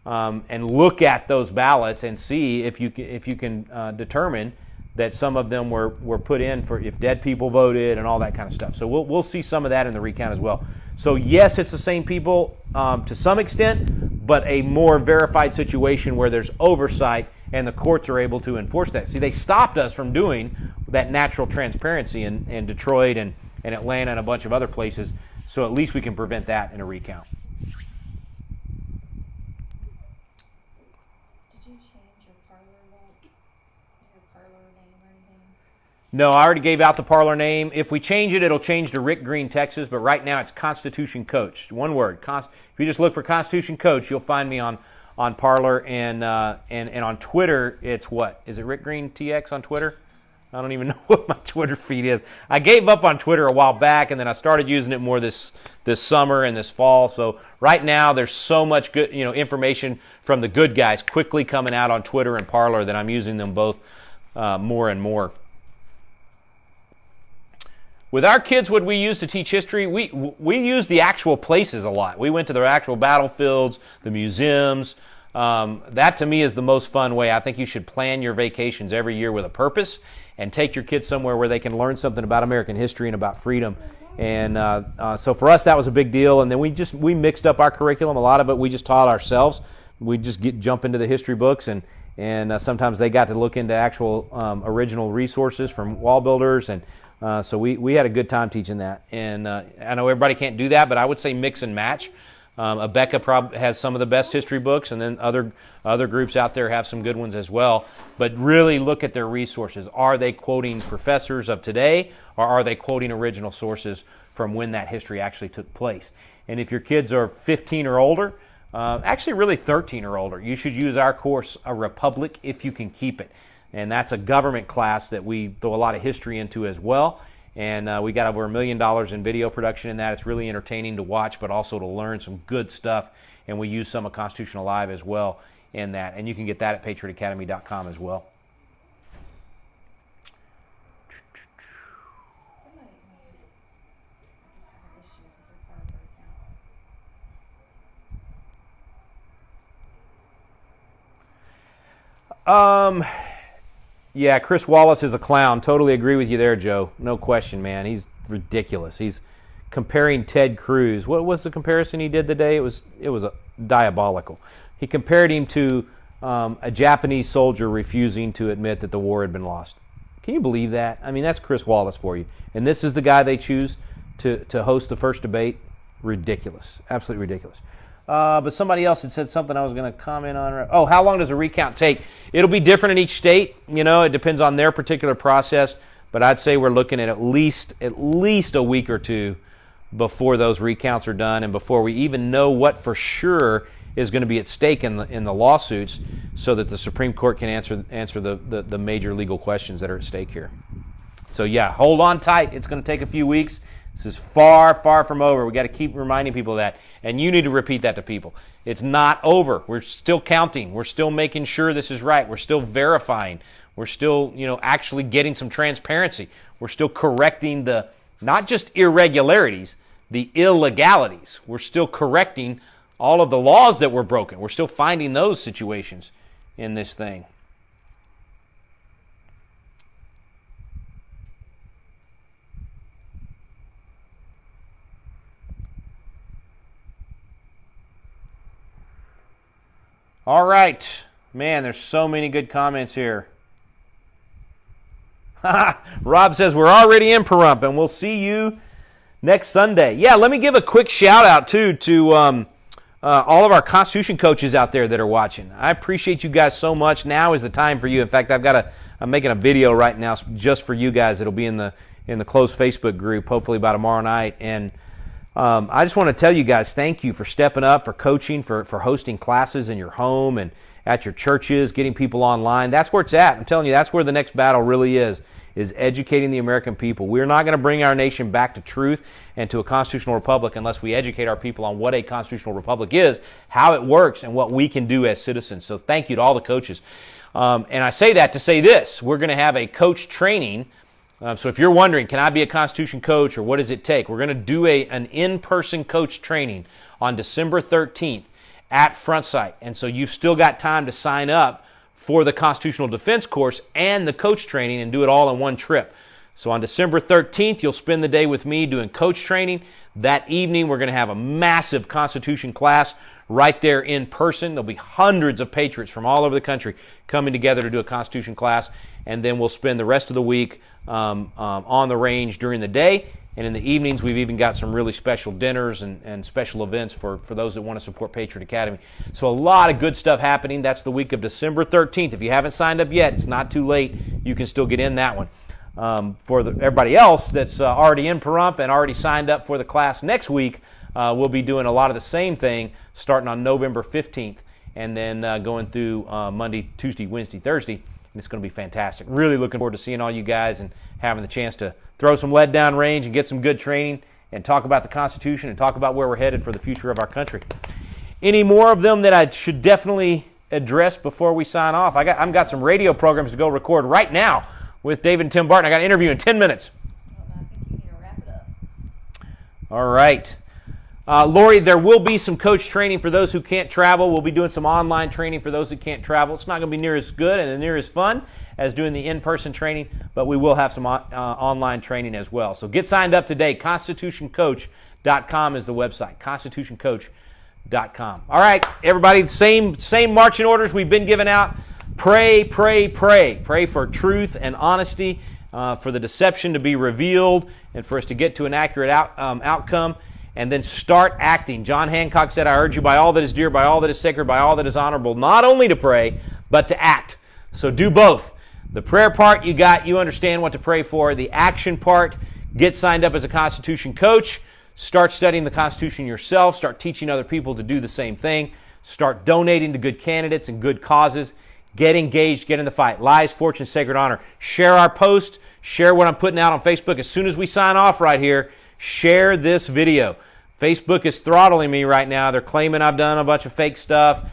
and look at those ballots and see if you can determine that some of them were put in for if dead people voted and all that kind of stuff. So we'll see some of that in the recount as well. So yes, it's the same people to some extent, but a more verified situation where there's oversight and the courts are able to enforce that. See, they stopped us from doing that natural transparency in Detroit and Atlanta and a bunch of other places, so at least we can prevent that in a recount. parlor won't, your parlor name or anything? No, I already gave out the parlor name. If we change it, it'll change to Rick Green, Texas, but right now it's Constitution Coach. One word. If you just look for Constitution Coach, you'll find me on Parlor, and on Twitter, it's what? Is it Rick Green TX on Twitter? I don't even know what my Twitter feed is. I gave up on Twitter a while back, and then I started using it more this summer and this fall. So right now, there's so much good information from the good guys quickly coming out on Twitter and Parlor that I'm using them both more and more. With our kids, what we use to teach history, we use the actual places a lot. We went to the actual battlefields, the museums. That to me is the most fun way. I think you should plan your vacations every year with a purpose and take your kids somewhere where they can learn something about American history and about freedom. And so for us, that was a big deal. And then we mixed up our curriculum. A lot of it we just taught ourselves. We just jump into the history books, and sometimes they got to look into actual original resources from wall builders. And so we had a good time teaching that. And I know everybody can't do that, but I would say mix and match. Abeka has some of the best history books, and then other groups out there have some good ones as well. But really look at their resources. Are they quoting professors of today, or are they quoting original sources from when that history actually took place? And if your kids are 15 or older, actually really 13 or older, you should use our course, A Republic If You Can Keep It. And that's a government class that we throw a lot of history into as well. And we got over $1 million in video production in that. It's really entertaining to watch, but also to learn some good stuff. And we use some of Constitution Alive as well in that. And you can get that at patriotacademy.com as well. Somebody just having issues with their parlor account. Yeah, Chris Wallace is a clown. Totally agree with you there, Joe. No question, man. He's ridiculous. He's comparing Ted Cruz. What was the comparison he did today? It was diabolical. He compared him to a Japanese soldier refusing to admit that the war had been lost. Can you believe that? I mean, that's Chris Wallace for you. And this is the guy they choose to host the first debate? Ridiculous. Absolutely ridiculous. But somebody else had said something I was going to comment on. Oh, how long does a recount take? It'll be different in each state. It depends on their particular process. But I'd say we're looking at least a week or two before those recounts are done, and before we even know what for sure is going to be at stake in the lawsuits, so that the Supreme Court can answer the major legal questions that are at stake here. So yeah, hold on tight. It's going to take a few weeks. This is far, far from over. We got to keep reminding people of that, and you need to repeat that to people. It's not over. We're still counting. We're still making sure this is right. We're still verifying. We're still, actually getting some transparency. We're still correcting the not just irregularities, the illegalities. We're still correcting all of the laws that were broken. We're still finding those situations in this thing. All right. Man, there's so many good comments here. Rob says, we're already in Pahrump, and we'll see you next Sunday. Yeah, let me give a quick shout-out, too, to all of our Constitution coaches out there that are watching. I appreciate you guys so much. Now is the time for you. In fact, I'm making a video right now just for you guys. It'll be in the closed Facebook group, hopefully by tomorrow night. And I just want to tell you guys, thank you for stepping up, for coaching, for hosting classes in your home and at your churches, getting people online. That's where it's at. I'm telling you, that's where the next battle really is educating the American people. We're not going to bring our nation back to truth and to a constitutional republic unless we educate our people on what a constitutional republic is, how it works, and what we can do as citizens. So thank you to all the coaches. And I say that to say this. We're going to have a coach training. So if you're wondering, can I be a Constitution coach or what does it take? We're going to do an in-person coach training on December 13th at Frontsite. And so you've still got time to sign up for the Constitutional Defense course and the coach training and do it all in one trip. So on December 13th, you'll spend the day with me doing coach training. That evening, we're going to have a massive Constitution class right there in person. There'll be hundreds of patriots from all over the country coming together to do a Constitution class. And then we'll spend the rest of the week on the range during the day. And in the evenings, we've even got some really special dinners and special events for those that want to support Patriot Academy. So a lot of good stuff happening. That's the week of December 13th. If you haven't signed up yet, it's not too late. You can still get in that one. For everybody else that's already in Pahrump and already signed up for the class next week, we'll be doing a lot of the same thing starting on November 15th and then going through Monday, Tuesday, Wednesday, Thursday. And it's going to be fantastic. Really looking forward to seeing all you guys and having the chance to throw some lead down range and get some good training and talk about the Constitution and talk about where we're headed for the future of our country. Any more of them that I should definitely address before we sign off? I've got some radio programs to go record right now with David and Tim Barton. I got an interview in 10 minutes. Well, I think you need to wrap it up. All right. Lori, there will be some coach training for those who can't travel. We'll be doing some online training for those who can't travel. It's not going to be near as good and near as fun as doing the in-person training, but we will have some online training as well. So get signed up today. ConstitutionCoach.com is the website. ConstitutionCoach.com. All right, everybody, same marching orders we've been giving out. Pray, pray, pray. Pray for truth and honesty, for the deception to be revealed, and for us to get to an accurate outcome. And then start acting. John Hancock said, I urge you by all that is dear, by all that is sacred, by all that is honorable, not only to pray, but to act. So do both. The prayer part, you understand what to pray for. The action part, get signed up as a Constitution coach. Start studying the Constitution yourself. Start teaching other people to do the same thing. Start donating to good candidates and good causes. Get engaged, get in the fight. Lies, fortune, sacred honor. Share our post. Share what I'm putting out on Facebook. As soon as we sign off right here, share this video. Facebook is throttling me right now. They're claiming I've done a bunch of fake stuff.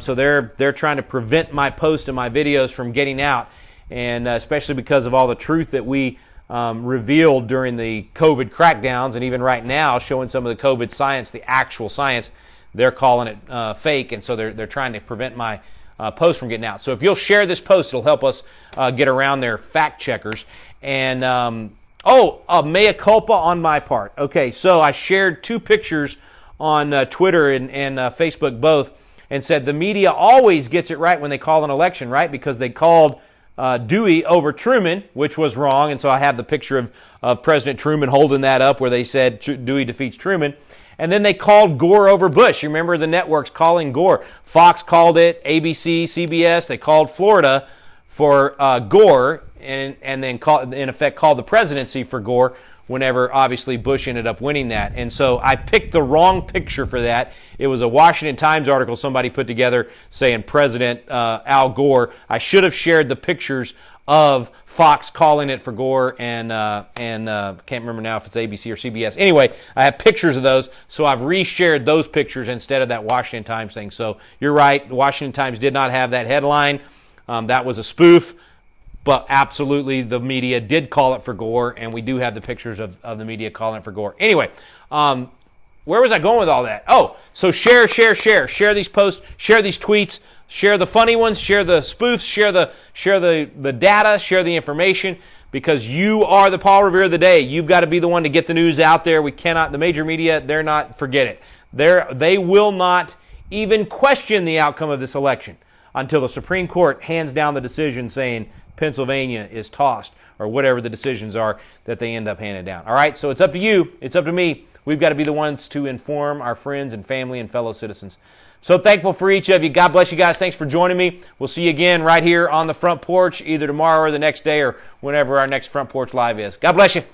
So they're trying to prevent my posts and my videos from getting out. And especially because of all the truth that we revealed during the COVID crackdowns, and even right now showing some of the COVID science, the actual science, they're calling it fake. And so they're trying to prevent my post from getting out. So if you'll share this post, it'll help us get around their fact checkers. And mea culpa on my part. Okay, so I shared 2 pictures on Twitter and Facebook both, and said the media always gets it right when they call an election, right? Because they called Dewey over Truman, which was wrong, and so I have the picture of President Truman holding that up where they said Dewey defeats Truman. And then they called Gore over Bush. You remember the networks calling Gore. Fox called it, ABC, CBS. They called Florida for Gore, and then in effect called the presidency for Gore whenever obviously Bush ended up winning that. And so I picked the wrong picture for that. It was a Washington Times article somebody put together saying President Al Gore. I should have shared the pictures of Fox calling it for Gore and can't remember now if it's ABC or CBS. Anyway, I have pictures of those, so I've reshared those pictures instead of that Washington Times thing. So you're right, the Washington Times did not have that headline. That was a spoof. But absolutely, the media did call it for Gore, and we do have the pictures of the media calling it for Gore. Anyway, where was I going with all that? Oh, so share these posts, share these tweets, share the funny ones, share the spoofs, share the data, share the information, because you are the Paul Revere of the day. You've got to be the one to get the news out there. We cannot, the major media, forget it. They will not even question the outcome of this election until the Supreme Court hands down the decision saying Pennsylvania is tossed, or whatever the decisions are that they end up handing down. All right, so it's up to you. It's up to me. We've got to be the ones to inform our friends and family and fellow citizens. So thankful for each of you. God bless you guys. Thanks for joining me. We'll see you again right here on the Front Porch, either tomorrow or the next day or whenever our next Front Porch Live is. God bless you.